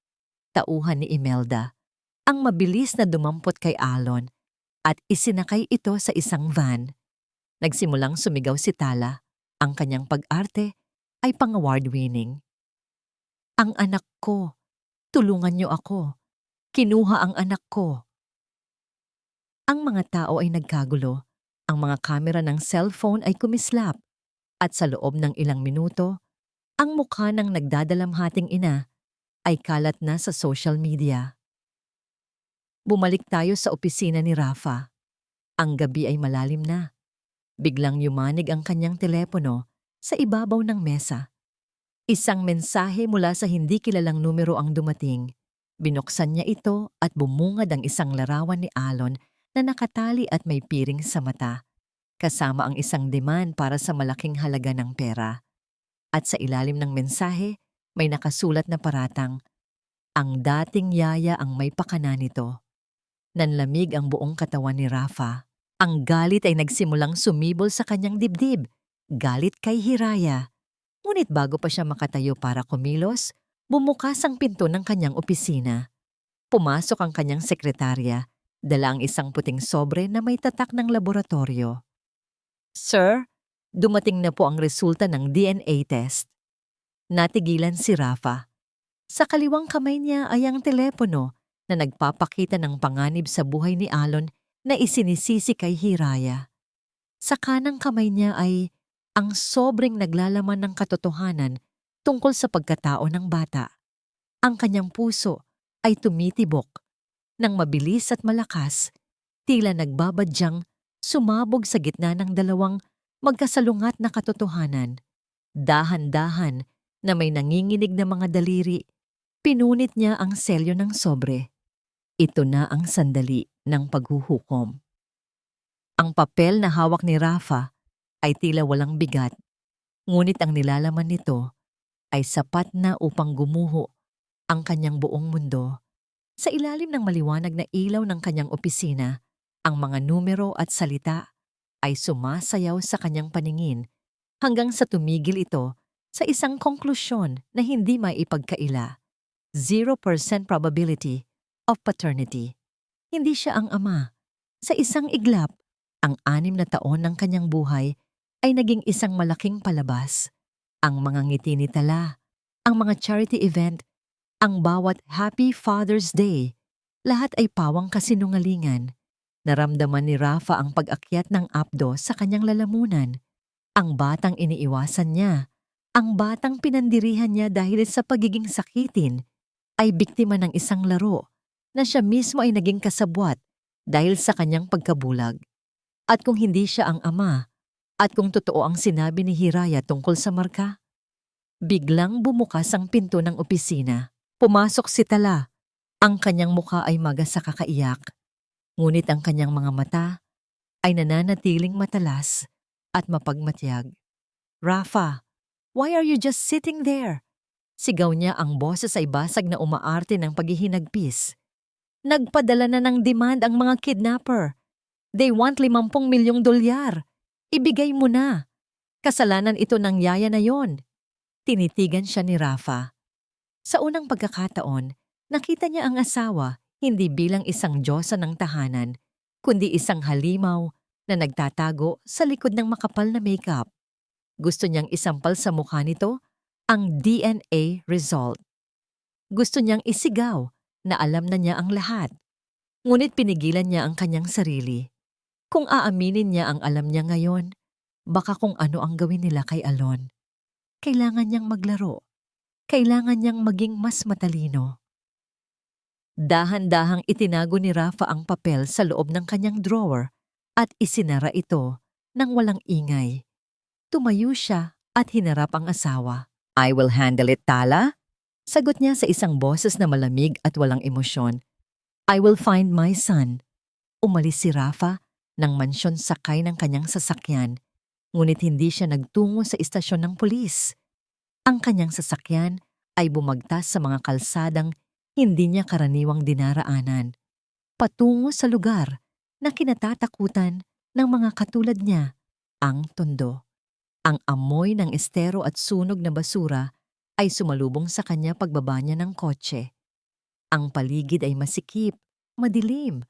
tauhan ni Imelda, ang mabilis na dumampot kay Alon at isinakay ito sa isang van. Nagsimulang sumigaw si Tala. Ang kanyang pag-arte ay pang-award-winning. Ang anak ko, tulungan niyo ako. Kinuha ang anak ko. Ang mga tao ay nagkagulo. Ang mga kamera ng cellphone ay kumislap. At sa loob ng ilang minuto, ang mukha ng nagdadalamhating ina ay kalat na sa social media. Bumalik tayo sa opisina ni Rafa. Ang gabi ay malalim na. Biglang yumanig ang kanyang telepono sa ibabaw ng mesa. Isang mensahe mula sa hindi kilalang numero ang dumating. Binuksan niya ito at bumungad ang isang larawan ni Alon na nakatali at may piring sa mata, kasama ang isang demand para sa malaking halaga ng pera. At sa ilalim ng mensahe, may nakasulat na paratang, ang dating yaya ang may pakana nito. Nanlamig ang buong katawan ni Rafa. Ang galit ay nagsimulang sumibol sa kanyang dibdib. Galit kay Hiraya. Ngunit bago pa siya makatayo para kumilos, bumukas ang pinto ng kanyang opisina. Pumasok ang kanyang sekretarya, dala ang isang puting sobre na may tatak ng laboratorio. Sir, dumating na po ang resulta ng DNA test. Natigilan si Rafa. Sa kaliwang kamay niya ay ang telepono na nagpapakita ng panganib sa buhay ni Alon na isinisisi kay Hiraya. Sa kanang kamay niya ay ang sobrang naglalaman ng katotohanan tungkol sa pagkatao ng bata. Ang kanyang puso ay tumitibok. Nang mabilis at malakas, tila nagbabadyang sumabog sa gitna ng dalawang magkasalungat na katotohanan. Dahan-dahan na may nanginginig na mga daliri, pinunit niya ang selyo ng sobre. Ito na ang sandali ng paghuhukom. Ang papel na hawak ni Rafa ay tila walang bigat, ngunit ang nilalaman nito ay sapat na upang gumuho ang kanyang buong mundo. Sa ilalim ng maliwanag na ilaw ng kanyang opisina, ang mga numero at salita ay sumasayaw sa kanyang paningin hanggang sa tumigil ito sa isang konklusyon na hindi maipagkaila. 0% probability of paternity. Hindi siya ang ama. Sa isang iglap, ang 6 na taon ng kanyang buhay ay naging isang malaking palabas. Ang mga ngiti ni Tala, ang mga charity event, ang bawat Happy Father's Day, lahat ay pawang kasinungalingan. Naramdaman ni Rafa ang pag-akyat ng apdo sa kanyang lalamunan. Ang batang iniiwasan niya, ang batang pinandirihan niya dahil sa pagiging sakitin, ay biktima ng isang laro na siya mismo ay naging kasabwat dahil sa kanyang pagkabulag. At kung hindi siya ang ama, at kung totoo ang sinabi ni Hiraya tungkol sa marka, biglang bumukas ang pinto ng opisina. Pumasok si Tala. Ang kanyang mukha ay maga sa kakaiyak. Ngunit ang kanyang mga mata ay nananatiling matalas at mapagmatyag. Rafa, why are you just sitting there? Sigaw niya, ang boses ay basag na umaarte ng paghihinagpis. Nagpadala na ng demand ang mga kidnapper. They want 50 milyong dolyar. Ibigay mo na. Kasalanan ito ng yaya na yon. Tinitigan siya ni Rafa. Sa unang pagkakataon, nakita niya ang asawa hindi bilang isang diyosa ng tahanan, kundi isang halimaw na nagtatago sa likod ng makapal na makeup. Gusto niyang isampal sa mukha nito ang DNA result. Gusto niyang isigaw na alam na niya ang lahat. Ngunit pinigilan niya ang kanyang sarili. Kung aaminin niya ang alam niya ngayon, baka kung ano ang gawin nila kay Alon. Kailangan niyang maglaro. Kailangan niyang maging mas matalino. Dahan-dahang itinago ni Rafa ang papel sa loob ng kanyang drawer at isinara ito nang walang ingay. Tumayo siya at hinarap ang asawa. "I will handle it, Tala," sagot niya sa isang boses na malamig at walang emosyon. "I will find my son." Umalis si Rafa ng mansyon sakay ng kanyang sasakyan, ngunit hindi siya nagtungo sa istasyon ng pulis. Ang kanyang sasakyan ay bumagtas sa mga kalsadang hindi niya karaniwang dinaraanan, patungo sa lugar na kinatatakutan ng mga katulad niya, ang Tondo. Ang amoy ng estero at sunog na basura ay sumalubong sa kanya pagbaba niya ng kotse. Ang paligid ay masikip, madilim,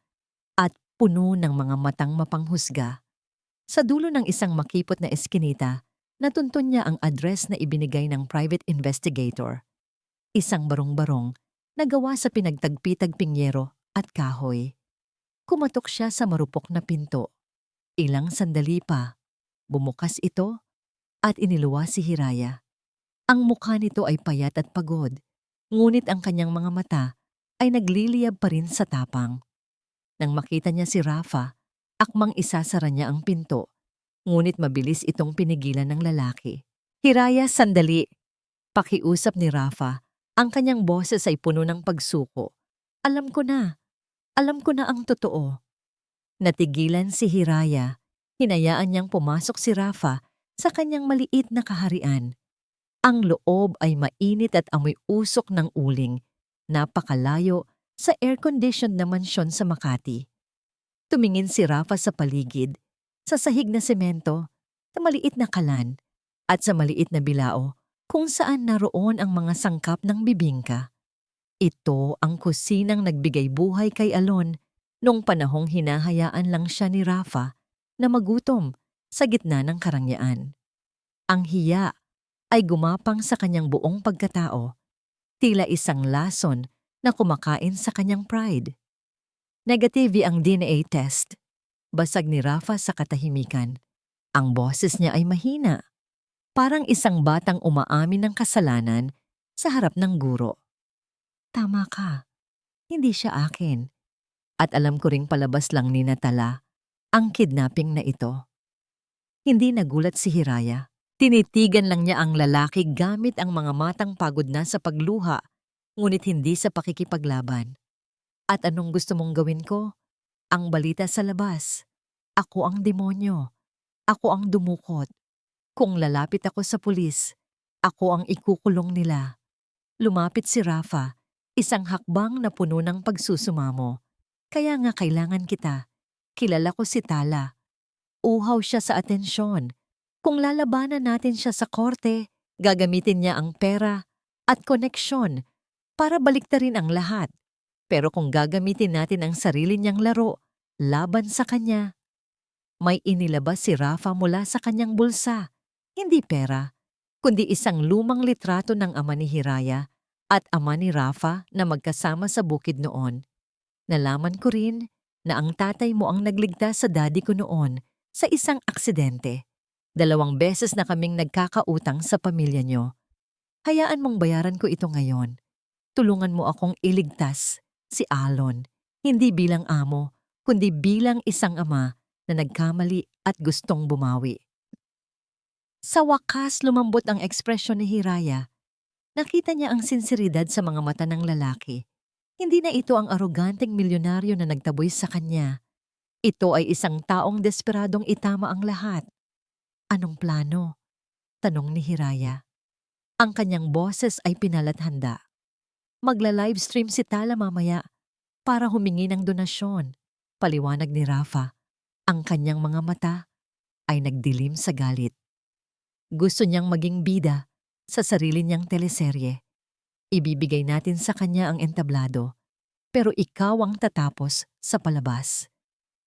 at puno ng mga matang mapanghusga. Sa dulo ng isang makipot na eskinita, natuntun niya ang address na ibinigay ng private investigator. Isang barong-barong na gawa sa pinagtagpi-tagping yero at kahoy. Kumatok siya sa marupok na pinto. Ilang sandali pa, bumukas ito at iniluwas si Hiraya. Ang mukha nito ay payat at pagod, ngunit ang kanyang mga mata ay nagliliyab pa rin sa tapang. Nang makita niya si Rafa, akmang isasara niya ang pinto, ngunit mabilis itong pinigilan ng lalaki. "Hiraya, sandali!" Pakiusap ni Rafa. Ang kanyang boses ay puno ng pagsuko. Alam ko na ang totoo." Natigilan si Hiraya. Hinayaan niyang pumasok si Rafa sa kanyang maliit na kaharian. Ang loob ay mainit at amoy usok ng uling, napakalayo sa air-conditioned na mansyon sa Makati. Tumingin si Rafa sa paligid, sa sahig na semento, sa maliit na kalan, at sa maliit na bilao kung saan naroon ang mga sangkap ng bibingka. Ito ang kusinang nagbigay buhay kay Alon nung panahong hinahayaan lang siya ni Rafa na magutom sa gitna ng karangyaan. Ang hiya ay gumapang sa kanyang buong pagkatao, tila isang lason na kumakain sa kanyang pride. Negative ang DNA test. Basag ni Rafa sa katahimikan. Ang boses niya ay mahina, parang isang batang umaamin ng kasalanan sa harap ng guro. "Tama ka, hindi siya akin. At alam ko ring palabas lang ni Natala ang kidnapping na ito." Hindi nagulat si Hiraya. Tinitigan lang niya ang lalaki gamit ang mga matang pagod na sa pagluha, ngunit hindi sa pakikipaglaban. "At anong gusto mong gawin ko? Ang balita sa labas. Ako ang demonyo. Ako ang dumukot. Kung lalapit ako sa pulis, ako ang ikukulong nila." Lumapit si Rafa, isang hakbang na puno ng pagsusumamo. "Kaya nga kailangan kita. Kilala ko si Tala. Uhaw siya sa atensyon. Kung lalabanan natin siya sa korte, gagamitin niya ang pera at koneksyon para baliktarin ang lahat. Pero kung gagamitin natin ang sarili niyang laro laban sa kanya." May inilabas si Rafa mula sa kanyang bulsa. Hindi pera, kundi isang lumang litrato ng ama ni Hiraya at ama ni Rafa na magkasama sa bukid noon. "Nalaman ko rin na ang tatay mo ang nagligtas sa daddy ko noon sa isang aksidente. 2 beses na kaming nagkakautang sa pamilya niyo. Hayaan mong bayaran ko ito ngayon. Tulungan mo akong iligtas si Alon, hindi bilang amo, kundi bilang isang ama na nagkamali at gustong bumawi." Sa wakas lumambot ang ekspresyon ni Hiraya. Nakita niya ang sinseridad sa mga mata ng lalaki. Hindi na ito ang aroganteng milyonaryo na nagtaboy sa kanya. Ito ay isang taong desperadong itama ang lahat. "Anong plano?" tanong ni Hiraya. Ang kanyang boses ay pinalathanda. "Magla-livestream si Tala mamaya para humingi ng donasyon," paliwanag ni Rafa. Ang kanyang mga mata ay nagdilim sa galit. Gusto niyang maging bida sa sarili niyang teleserye. Ibibigay natin sa kanya ang entablado, pero ikaw ang tatapos sa palabas.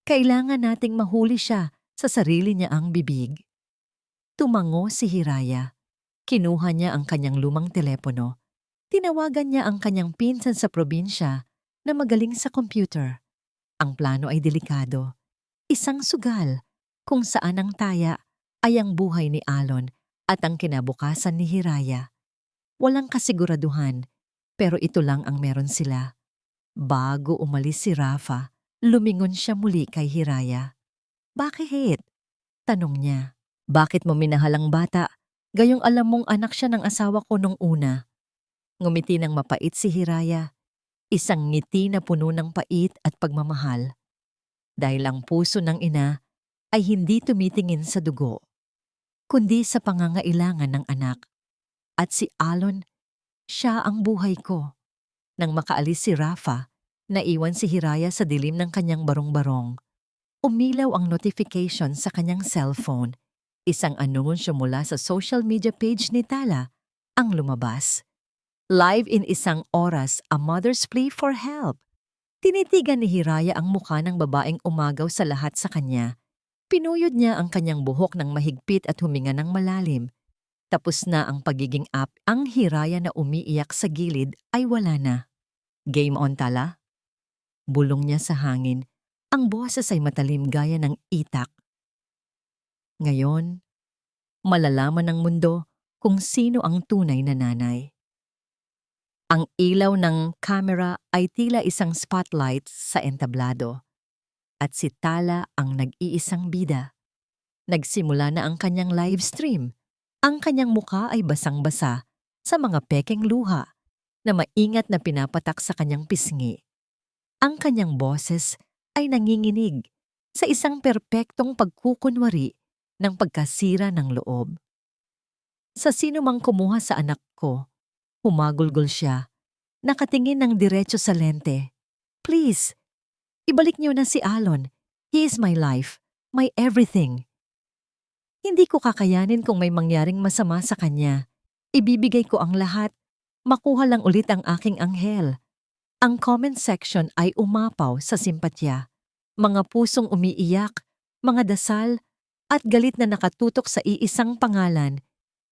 Kailangan nating mahuli siya sa sarili niya ang bibig. Tumango si Hiraya. Kinuha niya ang kanyang lumang telepono. Tinawagan niya ang kanyang pinsan sa probinsya na magaling sa computer. Ang plano ay delikado. Isang sugal kung saan ang taya ay ang buhay ni Alon at ang kinabukasan ni Hiraya. Walang kasiguraduhan, pero ito lang ang meron sila. Bago umalis si Rafa, lumingon siya muli kay Hiraya. Bakit? Tanong niya. Bakit mo minahal ang bata? Gayong alam mong anak siya ng asawa ko nung una. Ngumiti ng mapait si Hiraya. Isang ngiti na puno ng pait at pagmamahal. Dahil ang puso ng ina ay hindi tumitingin sa dugo, kundi sa pangangailangan ng anak. At si Alon, siya ang buhay ko. Nang makaalis si Rafa, naiwan si Hiraya sa dilim ng kanyang barong-barong. Umilaw ang notification sa kanyang cellphone. Isang anunsyo mula sa social media page ni Tala ang lumabas. Live in isang oras, a mother's plea for help. Tinitigan ni Hiraya ang mukha ng babaeng umagaw sa lahat sa kanya. Pinuyod niya ang kanyang buhok ng mahigpit at huminga ng malalim. Tapos na ang pagiging up, ang Hiraya na umiiyak sa gilid ay wala na. Game on, Tala? Bulong niya sa hangin. Ang boses ay matalim gaya ng itak. Ngayon, malalaman ng mundo kung sino ang tunay na nanay. Ang ilaw ng kamera ay tila isang spotlight sa entablado. At si Tala ang nag-iisang bida. Nagsimula na ang kanyang live stream. Ang kanyang mukha ay basang-basa sa mga pekeng luha na maingat na pinapatak sa kanyang pisngi. Ang kanyang boses ay nanginginig sa isang perpektong pagkukunwari ng pagkasira ng loob. Sa sino mang kumuha sa anak ko, humagulgol siya, nakatingin ng diretso sa lente. Please, ibalik niyo na si Alon. He is my life, my everything. Hindi ko kakayanin kung may mangyaring masama sa kanya. Ibibigay ko ang lahat. Makuha lang ulit ang aking anghel. Ang comment section ay umapaw sa simpatya. Mga pusong umiiyak, mga dasal, at galit na nakatutok sa iisang pangalan.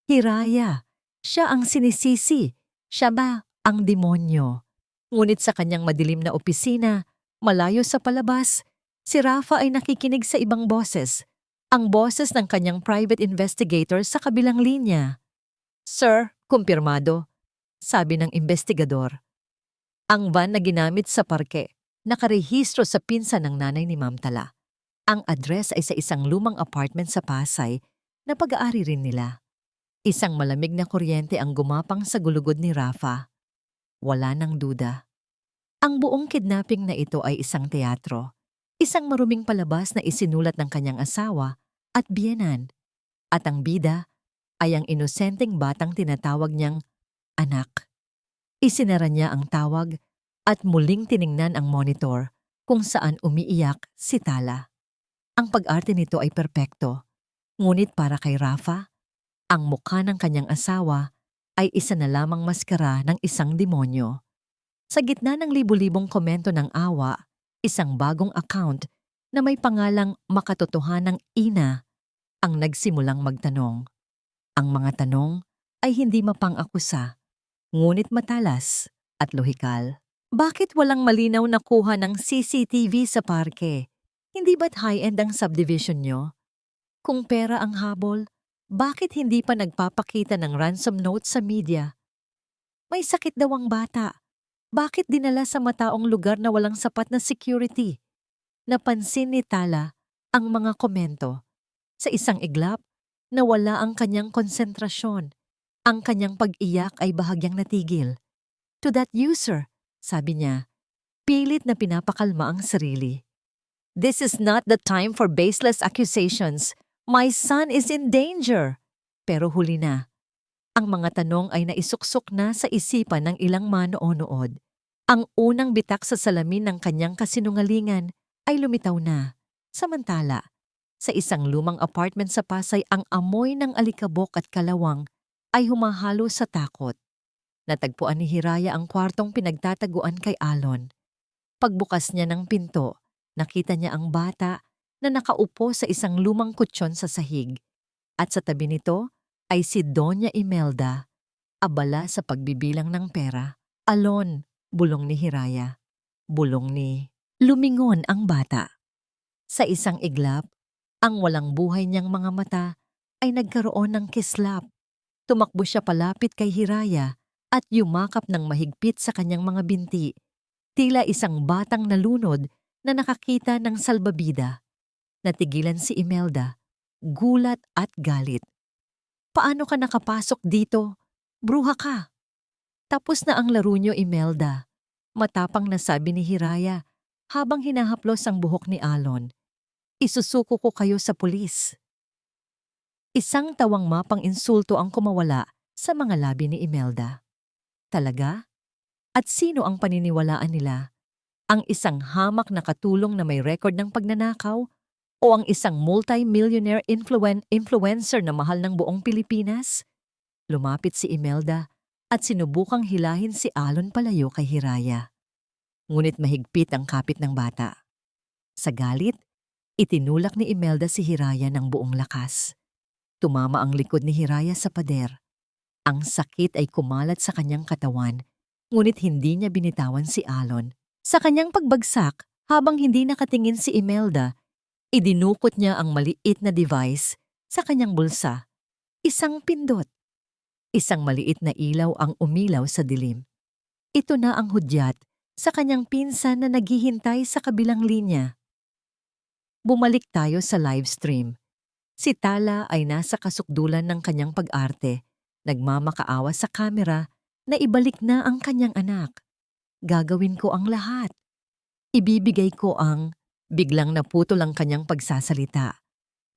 Hiraya, siya ang sinisisi. Siya ba ang demonyo? Ngunit sa kanyang madilim na opisina, malayo sa palabas, si Rafa ay nakikinig sa ibang boses. Ang boses ng kanyang private investigator sa kabilang linya. Sir, kumpirmado, sabi ng investigador. Ang van na ginamit sa parke, nakarehistro sa pinsan ng nanay ni Ma'am Tala. Ang address ay sa isang lumang apartment sa Pasay na pag-aari rin nila. Isang malamig na kuryente ang gumapang sa gulugod ni Rafa. Wala nang duda. Ang buong kidnapping na ito ay isang teatro. Isang maruming palabas na isinulat ng kanyang asawa at biyenan. At ang bida ay ang inosenteng batang tinatawag niyang anak. Isinara niya ang tawag at muling tiningnan ang monitor kung saan umiiyak si Tala. Ang pag-arte nito ay perpekto. Ngunit para kay Rafa, ang mukha ng kanyang asawa ay isa na lamang maskara ng isang demonyo. Sa gitna ng libu-libong komento ng awa, isang bagong account na may pangalang Makatotohanang Ina ang nagsimulang magtanong. Ang mga tanong ay hindi mapang-akusa, ngunit matalas at lohikal. Bakit walang malinaw na kuha ng CCTV sa parke? Hindi ba't high-end ang subdivision nyo? Kung pera ang habol, bakit hindi pa nagpapakita ng ransom note sa media? May sakit daw ang bata. Bakit dinala sa mataong lugar na walang sapat na security? Napansin ni Tala ang mga komento. Sa isang iglap, nawala ang kanyang konsentrasyon. Ang kanyang pag-iyak ay bahagyang natigil. To that user, sabi niya, pilit na pinapakalma ang sarili. This is not the time for baseless accusations. My son is in danger. Pero huli na. Ang mga tanong ay naisuksok na sa isipan ng ilang manonood. Ang unang bitak sa salamin ng kanyang kasinungalingan ay lumitaw na. Samantala, sa isang lumang apartment sa Pasay, ang amoy ng alikabok at kalawang ay humahalo sa takot. Natagpuan ni Hiraya ang kwartong pinagtataguan kay Alon. Pagbukas niya ng pinto, nakita niya ang bata na nakaupo sa isang lumang kutsyon sa sahig. At sa tabi nito ay si Doña Imelda, abala sa pagbibilang ng pera. Alon, bulong ni Hiraya. Bulong ni... Lumingon ang bata. Sa isang iglap, ang walang buhay niyang mga mata ay nagkaroon ng kislap. Tumakbo siya palapit kay Hiraya at yumakap ng mahigpit sa kanyang mga binti, tila isang batang nalunod na nakakita ng salbabida. Natigilan si Imelda, gulat at galit. "Paano ka nakapasok dito? Bruha ka!" "Tapos na ang laro niyo, Imelda," matapang na sabi ni Hiraya habang hinahaplos ang buhok ni Alon. "Isusuko ko kayo sa pulis." Isang tawang mapang insulto ang kumawala sa mga labi ni Imelda. Talaga? At sino ang paniniwalaan nila? Ang isang hamak na katulong na may record ng pagnanakaw o ang isang multi-millionaire influencer na mahal ng buong Pilipinas? Lumapit si Imelda at sinubukang hilahin si Alon palayo kay Hiraya. Ngunit mahigpit ang kapit ng bata. Sa galit, itinulak ni Imelda si Hiraya ng buong lakas. Tumama ang likod ni Hiraya sa pader. Ang sakit ay kumalat sa kanyang katawan, ngunit hindi niya binitawan si Alon. Sa kanyang pagbagsak, habang hindi nakatingin si Imelda, idinukot niya ang maliit na device sa kanyang bulsa. Isang pindot. Isang maliit na ilaw ang umilaw sa dilim. Ito na ang hudyat sa kanyang pinsan na naghihintay sa kabilang linya. Bumalik tayo sa live stream. Si Tala ay nasa kasukdulan ng kanyang pag-arte, nagmamakaawa sa kamera na ibalik na ang kanyang anak. "Gagawin ko ang lahat. Ibibigay ko ang..." Biglang naputol ang kanyang pagsasalita.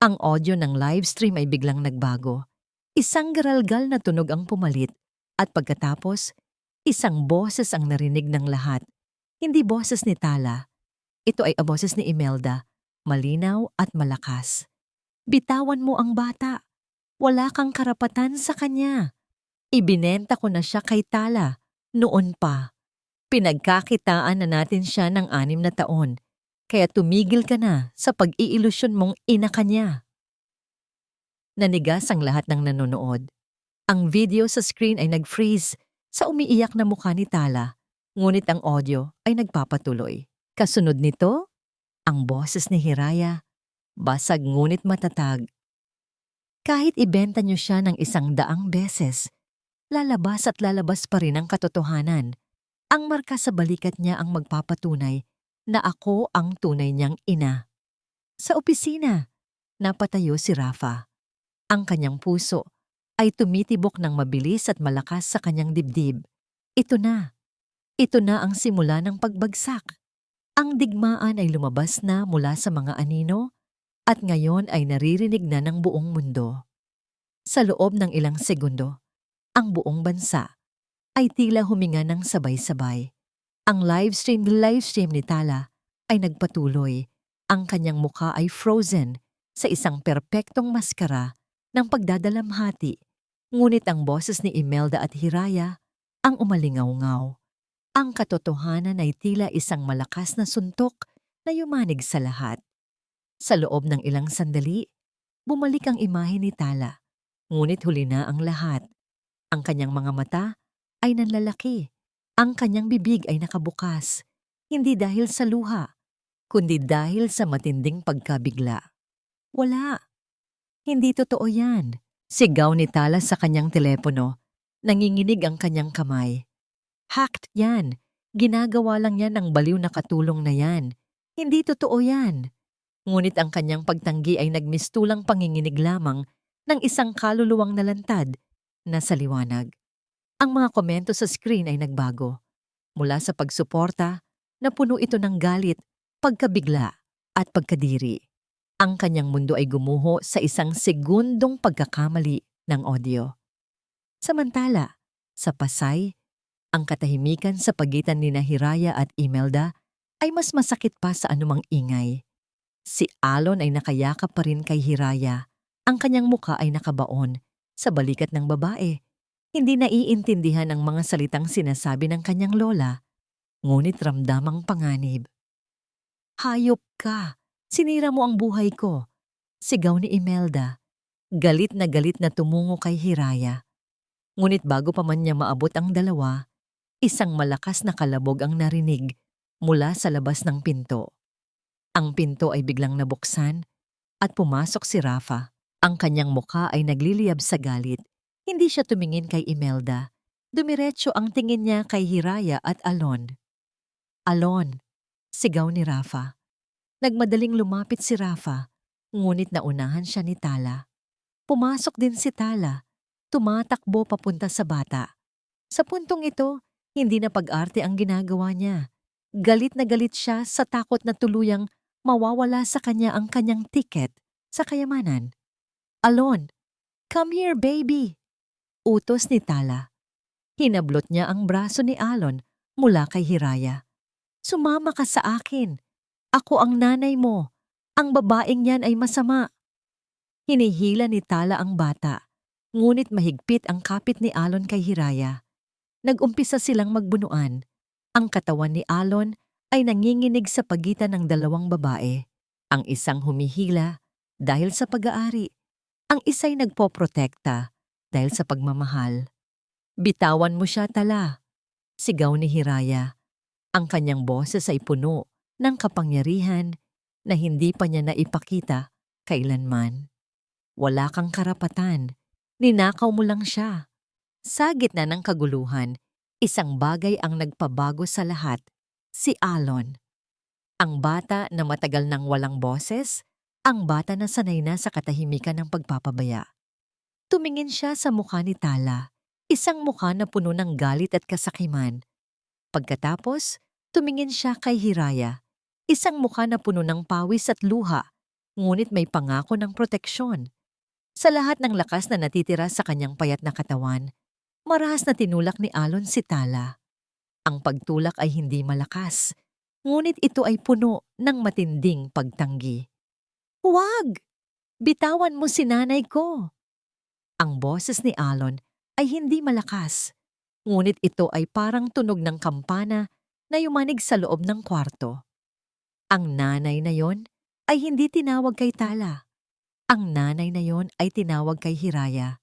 Ang audio ng live stream ay biglang nagbago. Isang garalgal na tunog ang pumalit at pagkatapos, isang boses ang narinig ng lahat. Hindi boses ni Tala. Ito ay boses ni Imelda, malinaw at malakas. "Bitawan mo ang bata. Wala kang karapatan sa kanya. Ibinenta ko na siya kay Tala. Noon pa. Pinagkakitaan na natin siya ng 6 na taon. Kaya tumigil ka na sa pag-iilusyon mong ina ka niya." Nanigas ang lahat ng nanonood. Ang video sa screen ay nag-freeze sa umiiyak na mukha ni Tala, ngunit ang audio ay nagpapatuloy. Kasunod nito, ang boses ni Hiraya, basag ngunit matatag. "Kahit ibenta niyo siya ng 100 beses, lalabas at lalabas pa rin ang katotohanan. Ang marka sa balikat niya ang magpapatunay na ako ang tunay niyang ina." Sa opisina, napatayo si Rafa. Ang kanyang puso ay tumitibok ng mabilis at malakas sa kanyang dibdib. Ito na. Ito na ang simula ng pagbagsak. Ang digmaan ay lumabas na mula sa mga anino at ngayon ay naririnig na ng buong mundo. Sa loob ng ilang segundo, ang buong bansa ay tila huminga ng sabay-sabay. Ang live stream ni Tala ay nagpatuloy. Ang kanyang mukha ay frozen sa isang perpektong maskara ng pagdadalamhati. Ngunit ang boses ni Imelda at Hiraya ang umalingaw-ngaw. Ang katotohanan ay tila isang malakas na suntok na yumanig sa lahat. Sa loob ng ilang sandali, bumalik ang imahe ni Tala. Ngunit huli na ang lahat. Ang kanyang mga mata ay nanlalaki. Ang kanyang bibig ay nakabukas. Hindi dahil sa luha, kundi dahil sa matinding pagkabigla. "Wala. Hindi totoo yan." Sigaw ni Tala sa kanyang telepono. Nanginginig ang kanyang kamay. "Hacked yan. Ginagawa lang yan ng baliw na katulong na yan. Hindi totoo yan." Ngunit ang kanyang pagtanggi ay nagmistulang panginginig lamang ng isang kaluluwang nalantad na sa liwanag. Ang mga komento sa screen ay nagbago. Mula sa pagsuporta, napuno ito ng galit, pagkabigla at pagkadiri. Ang kanyang mundo ay gumuho sa isang segundong pagkakamali ng audio. Samantala, sa Pasay, ang katahimikan sa pagitan ni Hiraya at Imelda ay mas masakit pa sa anumang ingay. Si Alon ay nakayakap pa rin kay Hiraya. Ang kanyang mukha ay nakabaon sa balikat ng babae. Hindi naiintindihan ang mga salitang sinasabi ng kanyang lola, ngunit ramdamang panganib. "Hayop ka! Sinira mo ang buhay ko!" Sigaw ni Imelda. Galit na tumungo kay Hiraya. Ngunit bago pa man niya maabot ang dalawa, isang malakas na kalabog ang narinig mula sa labas ng pinto. Ang pinto ay biglang nabuksan at pumasok si Rafa. Ang kanyang mukha ay nagliliyab sa galit. Hindi siya tumingin kay Imelda. Dumiretso ang tingin niya kay Hiraya at Alon. Alon, sigaw ni Rafa. Nagmadaling lumapit si Rafa, ngunit naunahan siya ni Tala. Pumasok din si Tala, tumatakbo papunta sa bata. Sa puntong ito, hindi na pag-arte ang ginagawa niya. Galit na galit siya sa takot na tuluyang mawawala sa kanya ang kanyang tiket sa kayamanan. Alon, come here baby! Utos ni Tala. Hinablot niya ang braso ni Alon mula kay Hiraya. Sumama ka sa akin. Ako ang nanay mo. Ang babaeng yan ay masama. Hinihila ni Tala ang bata, ngunit mahigpit ang kapit ni Alon kay Hiraya. Nag-umpisa silang magbunuan. Ang katawan ni Alon ay nanginginig sa pagitan ng dalawang babae. Ang isang humihila dahil sa pag-aari. Ang isa'y nagpoprotekta dahil sa pagmamahal. Bitawan mo siya, Tala, sigaw ni Hiraya. Ang kanyang boses ay puno ng kapangyarihan na hindi pa niya naipakita kailanman. Wala kang karapatan, ninakaw mo lang siya. Sa gitna ng kaguluhan, isang bagay ang nagpabago sa lahat, si Alon. Ang bata na matagal nang walang boses, ang bata na sanay na sa katahimikan ng pagpapabaya. Tumingin siya sa mukha ni Tala, isang mukha na puno ng galit at kasakiman. Pagkatapos, tumingin siya kay Hiraya, isang mukha na puno ng pawis at luha, ngunit may pangako ng proteksyon. Sa lahat ng lakas na natitira sa kanyang payat na katawan, marahas na tinulak ni Alon si Tala. Ang pagtulak ay hindi malakas, ngunit ito ay puno ng matinding pagtanggi. Huwag! Bitawan mo si nanay ko! Ang boses ni Alon ay hindi malakas, ngunit ito ay parang tunog ng kampana na yumanig sa loob ng kwarto. Ang nanay na yon ay hindi tinawag kay Tala. Ang nanay na yon ay tinawag kay Hiraya.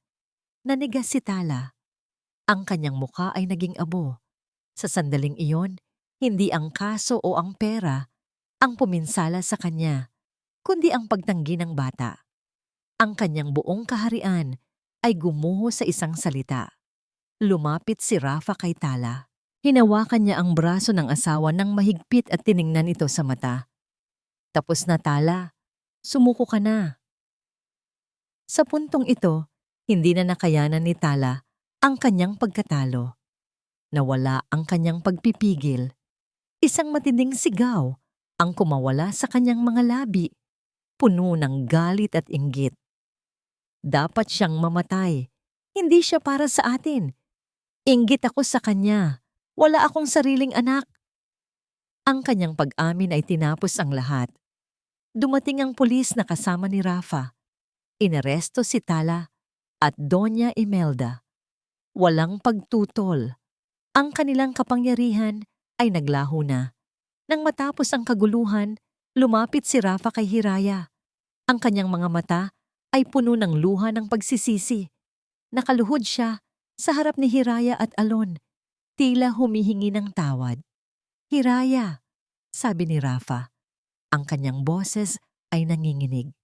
Nanigas si Tala. Ang kanyang mukha ay naging abo. Sa sandaling iyon, hindi ang kaso o ang pera ang puminsala sa kanya, kundi ang pagtanggi ng bata. Ang kanyang buong kaharian ay gumuho sa isang salita. Lumapit si Rafa kay Tala. Hinawakan niya ang braso ng asawa ng mahigpit at tiningnan ito sa mata. Tapos na, Tala. Sumuko ka na. Sa puntong ito, hindi na nakayanan ni Tala ang kanyang pagkatalo. Nawala ang kanyang pagpipigil. Isang matinding sigaw ang kumawala sa kanyang mga labi, puno ng galit at inggit. Dapat siyang mamatay. Hindi siya para sa atin. Inggit ako sa kanya. Wala akong sariling anak. Ang kanyang pag-amin ay tinapos ang lahat. Dumating ang pulis na kasama ni Rafa. Inaresto si Tala at Doña Imelda. Walang pagtutol. Ang kanilang kapangyarihan ay naglaho na. Nang matapos ang kaguluhan, lumapit si Rafa kay Hiraya. Ang kanyang mga mata ay puno ng luha ng pagsisisi. Nakaluhod siya sa harap ni Hiraya at Alon, tila humihingi ng tawad. Hiraya, sabi ni Rafa. Ang kanyang boses ay nanginginig.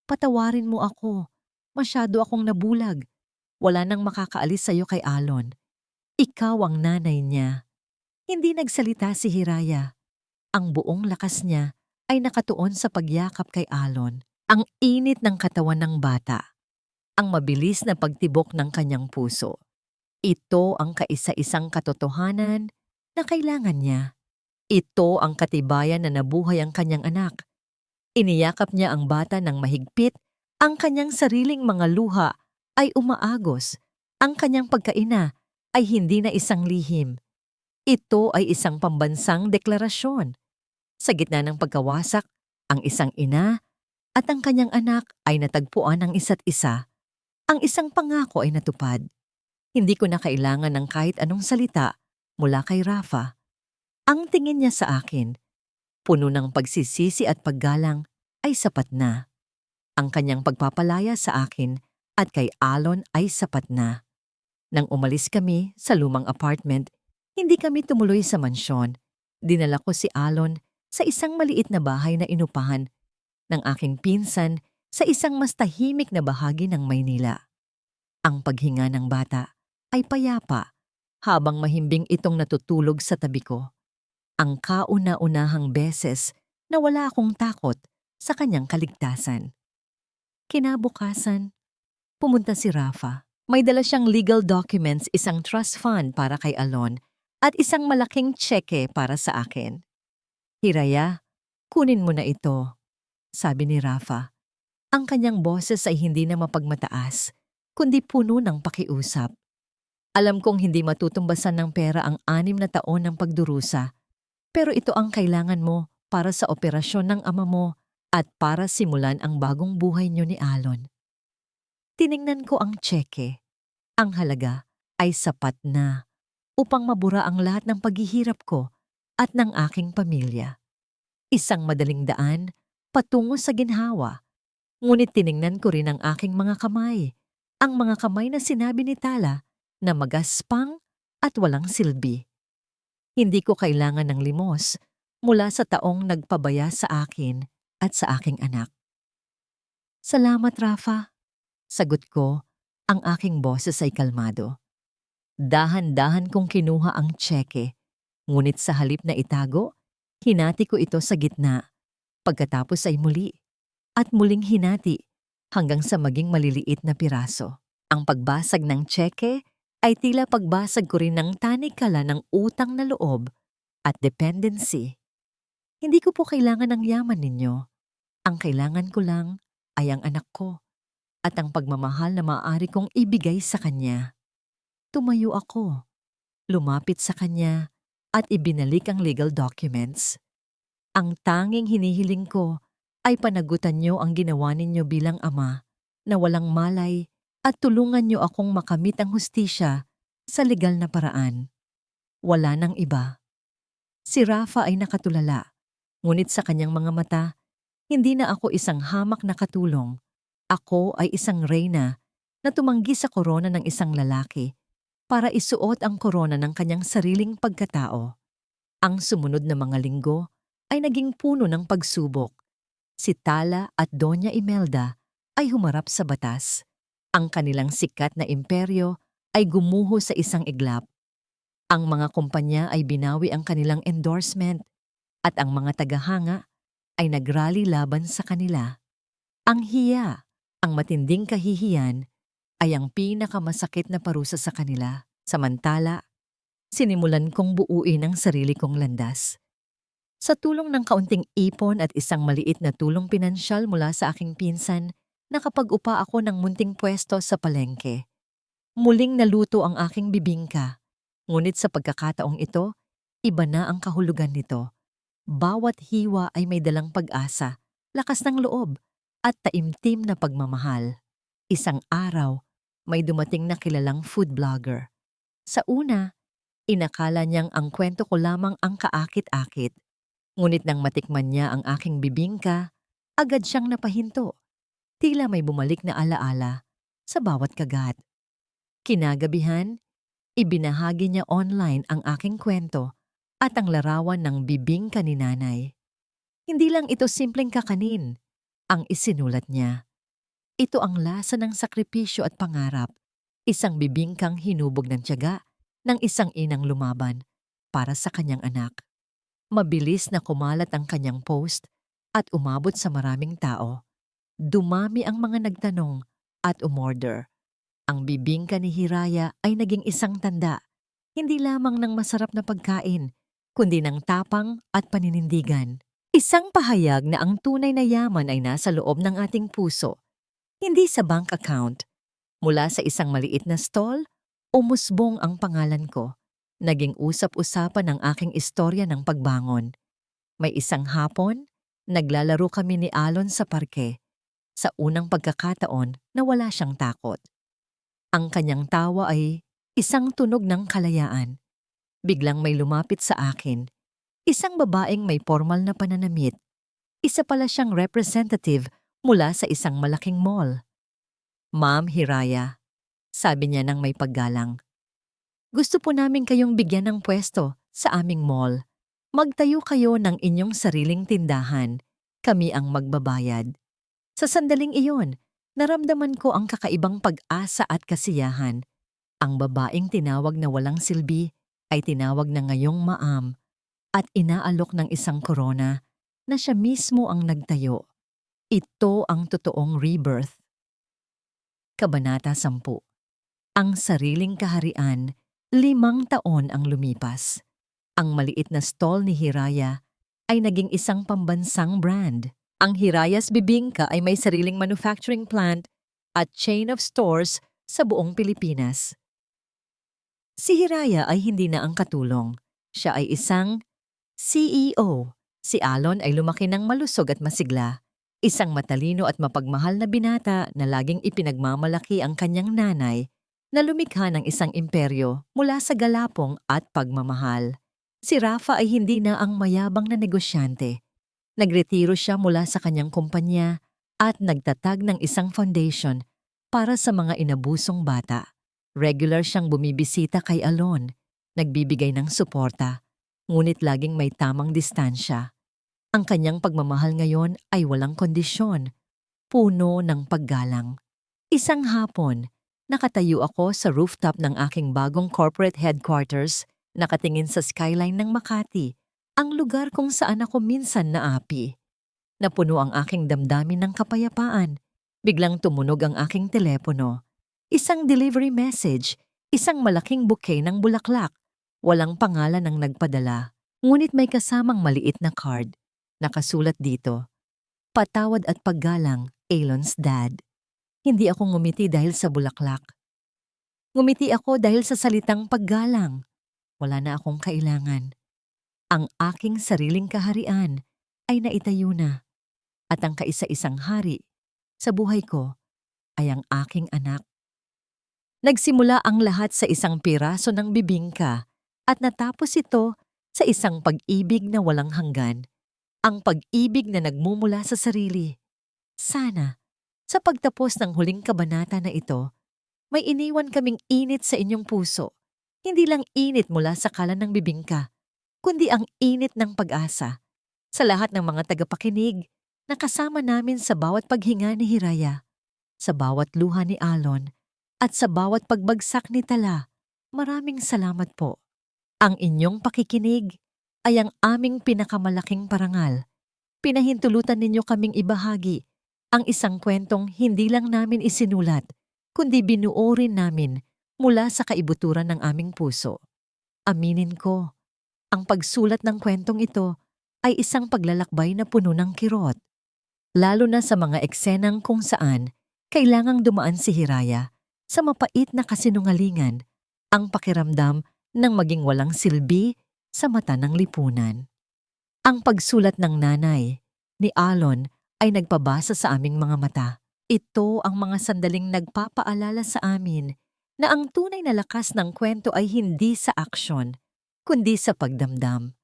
Patawarin mo ako. Masyado akong nabulag. Wala nang makakaalis sa'yo kay Alon. Ikaw ang nanay niya. Hindi nagsalita si Hiraya. Ang buong lakas niya ay nakatuon sa pagyakap kay Alon. Ang init ng katawan ng bata. Ang mabilis na pagtibok ng kanyang puso. Ito ang kaisa-isang katotohanan na kailangan niya. Ito ang katibayan na nabuhay ang kanyang anak. Iniyakap niya ang bata ng mahigpit, ang kanyang sariling mga luha ay umaagos. Ang kanyang pagkaina ay hindi na isang lihim. Ito ay isang pambansang deklarasyon. Sa gitna ng pagkawasak, ang isang ina at ang kanyang anak ay natagpuan ng isa't isa. Ang isang pangako ay natupad. Hindi ko na kailangan ng kahit anong salita mula kay Rafa. Ang tingin niya sa akin, puno ng pagsisisi at paggalang, ay sapat na. Ang kanyang pagpapalaya sa akin at kay Alon ay sapat na. Nang umalis kami sa lumang apartment, hindi kami tumuloy sa mansyon. Dinala ko si Alon sa isang maliit na bahay na inupahan ng aking pinsan sa isang mas tahimik na bahagi ng Maynila. Ang paghinga ng bata ay payapa habang mahimbing itong natutulog sa tabi ko. Ang kauna-unahang beses na wala akong takot sa kanyang kaligtasan. Kinabukasan, pumunta si Rafa. May dala siyang legal documents, isang trust fund para kay Alon at isang malaking tseke para sa akin. "Hiraya, kunin mo na ito," sabi ni Rafa. Ang kanyang boses ay hindi na mapagmataas, kundi puno ng pakiusap. Alam kong hindi matutumbasan ng pera ang 6 na taon ng pagdurusa, pero ito ang kailangan mo para sa operasyon ng ama mo at para simulan ang bagong buhay niyo ni Alon. Tiningnan ko ang tseke. Ang halaga ay sapat na upang mabura ang lahat ng paghihirap ko at ng aking pamilya. Isang madaling daan patungo sa ginhawa. Ngunit tiningnan ko rin ang aking mga kamay. Ang mga kamay na sinabi ni Tala na magaspang at walang silbi. Hindi ko kailangan ng limos mula sa taong nagpabaya sa akin at sa aking anak. "Salamat, Rafa," sagot ko. Ang aking boses ay kalmado. Dahan-dahan kong kinuha ang tseke, ngunit sa halip na itago, hinati ko ito sa gitna. Pagkatapos ay muli, at muling hinati hanggang sa maging maliliit na piraso. Ang pagbasag ng tseke ay tila pagbasag ko rin ng tanikala ng utang na loob at dependency. Hindi ko po kailangan ng yaman ninyo. Ang kailangan ko lang ay ang anak ko at ang pagmamahal na maaari kong ibigay sa kanya. Tumayo ako, lumapit sa kanya at ibinalik ang legal documents. Ang tanging hinihiling ko ay panagutan niyo ang ginawa ninyo bilang ama na walang malay at tulungan niyo akong makamit ang hustisya sa legal na paraan. Wala nang iba. Si Rafa ay nakatulala, ngunit sa kanyang mga mata, hindi na ako isang hamak na katulong. Ako ay isang reyna na tumanggi sa korona ng isang lalaki para isuot ang korona ng kanyang sariling pagkatao. Ang sumunod na mga linggo ay naging puno ng pagsubok. Si Tala at Doña Imelda ay humarap sa batas. Ang kanilang sikat na imperyo ay gumuho sa isang iglap. Ang mga kumpanya ay binawi ang kanilang endorsement at ang mga tagahanga ay nagrally laban sa kanila. Ang hiya, ang matinding kahihiyan, ay ang pinakamasakit na parusa sa kanila. Samantala, sinimulan kong buuin ang sarili kong landas. Sa tulong ng kaunting ipon at isang maliit na tulong pinansyal mula sa aking pinsan, nakapag-upa ako ng munting pwesto sa palengke. Muling naluto ang aking bibingka, ngunit sa pagkakataong ito, iba na ang kahulugan nito. Bawat hiwa ay may dalang pag-asa, lakas ng loob, at taimtim na pagmamahal. Isang araw, may dumating na kilalang food blogger. Sa una, inakala niyang ang kwento ko lamang ang kaakit-akit. Ngunit nang matikman niya ang aking bibingka, agad siyang napahinto. Tila may bumalik na alaala sa bawat kagat. Kinagabihan, ibinahagi niya online ang aking kwento at ang larawan ng bibingka ni nanay. Hindi lang ito simpleng kakanin ang isinulat niya. Ito ang lasa ng sakripisyo at pangarap, isang bibingkang hinubog ng tiyaga ng isang inang lumaban para sa kanyang anak. Mabilis na kumalat ang kanyang post at umabot sa maraming tao. Dumami ang mga nagtanong at umorder. Ang bibingka ni Hiraya ay naging isang tanda, hindi lamang ng masarap na pagkain, kundi ng tapang at paninindigan. Isang pahayag na ang tunay na yaman ay nasa loob ng ating puso, hindi sa bank account. Mula sa isang maliit na stall, umusbong ang pangalan ko. Naging usap-usapan ang aking istorya ng pagbangon. May isang hapon, naglalaro kami ni Alon sa parke. Sa unang pagkakataon na wala siyang takot. Ang kanyang tawa ay isang tunog ng kalayaan. Biglang may lumapit sa akin. Isang babaeng may formal na pananamit. Isa pala siyang representative mula sa isang malaking mall. "Ma'am Hiraya," sabi niya nang may paggalang. "Gusto po namin kayong bigyan ng pwesto sa aming mall. Magtayo kayo ng inyong sariling tindahan. Kami ang magbabayad. Sa sandaling iyon, naramdaman ko ang kakaibang pag-asa at kasiyahan. Ang babaeng tinawag na walang silbi ay tinawag na ngayong maam at inaalok ng isang korona na siya mismo ang nagtayo. Ito ang totoong rebirth. Kabanata 10. Ang sariling kaharian, 5 taon ang lumipas. Ang maliit na stall ni Hiraya ay naging isang pambansang brand. Ang Hiraya's Bibingka ay may sariling manufacturing plant at chain of stores sa buong Pilipinas. Si Hiraya ay hindi na ang katulong. Siya ay isang CEO. Si Alon ay lumaki ng malusog at masigla. Isang matalino at mapagmahal na binata na laging ipinagmamalaki ang kanyang nanay na lumikha ng isang imperyo mula sa galapong at pagmamahal. Si Rafa ay hindi na ang mayabang na negosyante. Nagretiro siya mula sa kanyang kumpanya at nagtatag ng isang foundation para sa mga inabusong bata. Regular siyang bumibisita kay Alon, nagbibigay ng suporta, ngunit laging may tamang distansya. Ang kanyang pagmamahal ngayon ay walang kondisyon, puno ng paggalang. Isang hapon, nakatayo ako sa rooftop ng aking bagong corporate headquarters, nakatingin sa skyline ng Makati, ang lugar kung saan ako minsan naapi. Napuno ang aking damdamin ng kapayapaan. Biglang tumunog ang aking telepono. Isang delivery message, isang malaking bouquet ng bulaklak. Walang pangalan ang nagpadala, ngunit may kasamang maliit na card. Nakasulat dito, "Patawad at paggalang, Alon's dad." Hindi ako ngumiti dahil sa bulaklak. Ngumiti ako dahil sa salitang paggalang. Wala na akong kailangan. Ang aking sariling kaharian ay naitayo na. At ang kaisa-isang hari sa buhay ko ay ang aking anak. Nagsimula ang lahat sa isang piraso ng bibingka at natapos ito sa isang pag-ibig na walang hanggan. Ang pag-ibig na nagmumula sa sarili. Sana, sa pagtapos ng huling kabanata na ito, may iniwan kaming init sa inyong puso. Hindi lang init mula sa kalan ng bibingka, kundi ang init ng pag-asa. Sa lahat ng mga tagapakinig na kasama namin sa bawat paghinga ni Hiraya, sa bawat luha ni Alon, at sa bawat pagbagsak ni Tala, maraming salamat po. Ang inyong pakikinig ay ang aming pinakamalaking parangal. Pinahintulutan ninyo kaming ibahagi ang isang kwentong hindi lang namin isinulat, kundi binuo rin namin mula sa kaibuturan ng aming puso. Aminin ko, ang pagsulat ng kwentong ito ay isang paglalakbay na puno ng kirot. Lalo na sa mga eksenang kung saan kailangang dumaan si Hiraya sa mapait na kasinungalingan, ang pakiramdam ng maging walang silbi sa mata ng lipunan. Ang pagsulat ng nanay ni Alon ay nagpabasa sa aming mga mata. Ito ang mga sandaling nagpapaalala sa amin na ang tunay na lakas ng kwento ay hindi sa aksyon, kundi sa pagdamdam.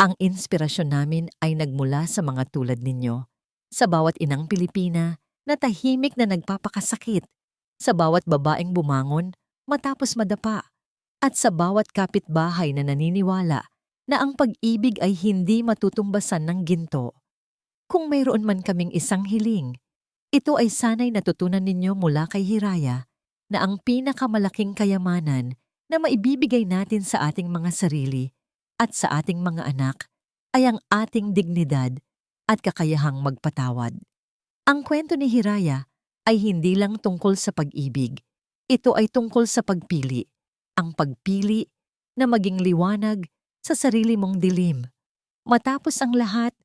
Ang inspirasyon namin ay nagmula sa mga tulad ninyo, sa bawat inang Pilipina na tahimik na nagpapakasakit, sa bawat babaeng bumangon matapos madapa, at sa bawat kapitbahay na naniniwala na ang pag-ibig ay hindi matutumbasan ng ginto. Kung mayroon man kaming isang hiling, ito ay sana'y natutunan ninyo mula kay Hiraya na ang pinakamalaking kayamanan na maibibigay natin sa ating mga sarili at sa ating mga anak ay ang ating dignidad at kakayahang magpatawad. Ang kwento ni Hiraya ay hindi lang tungkol sa pag-ibig. Ito ay tungkol sa pagpili. Ang pagpili na maging liwanag sa sarili mong dilim. Matapos ang lahat,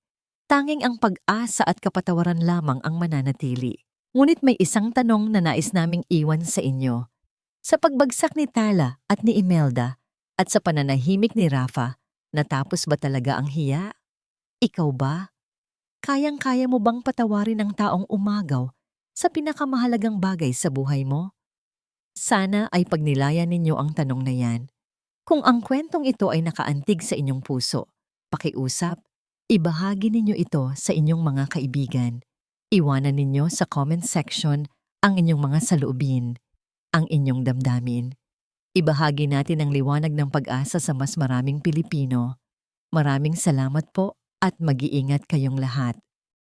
tanging ang pag-asa at kapatawaran lamang ang mananatili. Ngunit may isang tanong na nais naming iwan sa inyo. Sa pagbagsak ni Tala at ni Imelda at sa pananahimik ni Rafa, natapos ba talaga ang hiya? Ikaw ba? Kayang-kaya mo bang patawarin ang taong umagaw sa pinakamahalagang bagay sa buhay mo? Sana ay pagnilayan ninyo ang tanong na yan. Kung ang kwentong ito ay nakaantig sa inyong puso, pakiusap, ibahagi ninyo ito sa inyong mga kaibigan. Iwanan ninyo sa comment section ang inyong mga saloobin, ang inyong damdamin. Ibahagi natin ang liwanag ng pag-asa sa mas maraming Pilipino. Maraming salamat po at mag-iingat kayong lahat.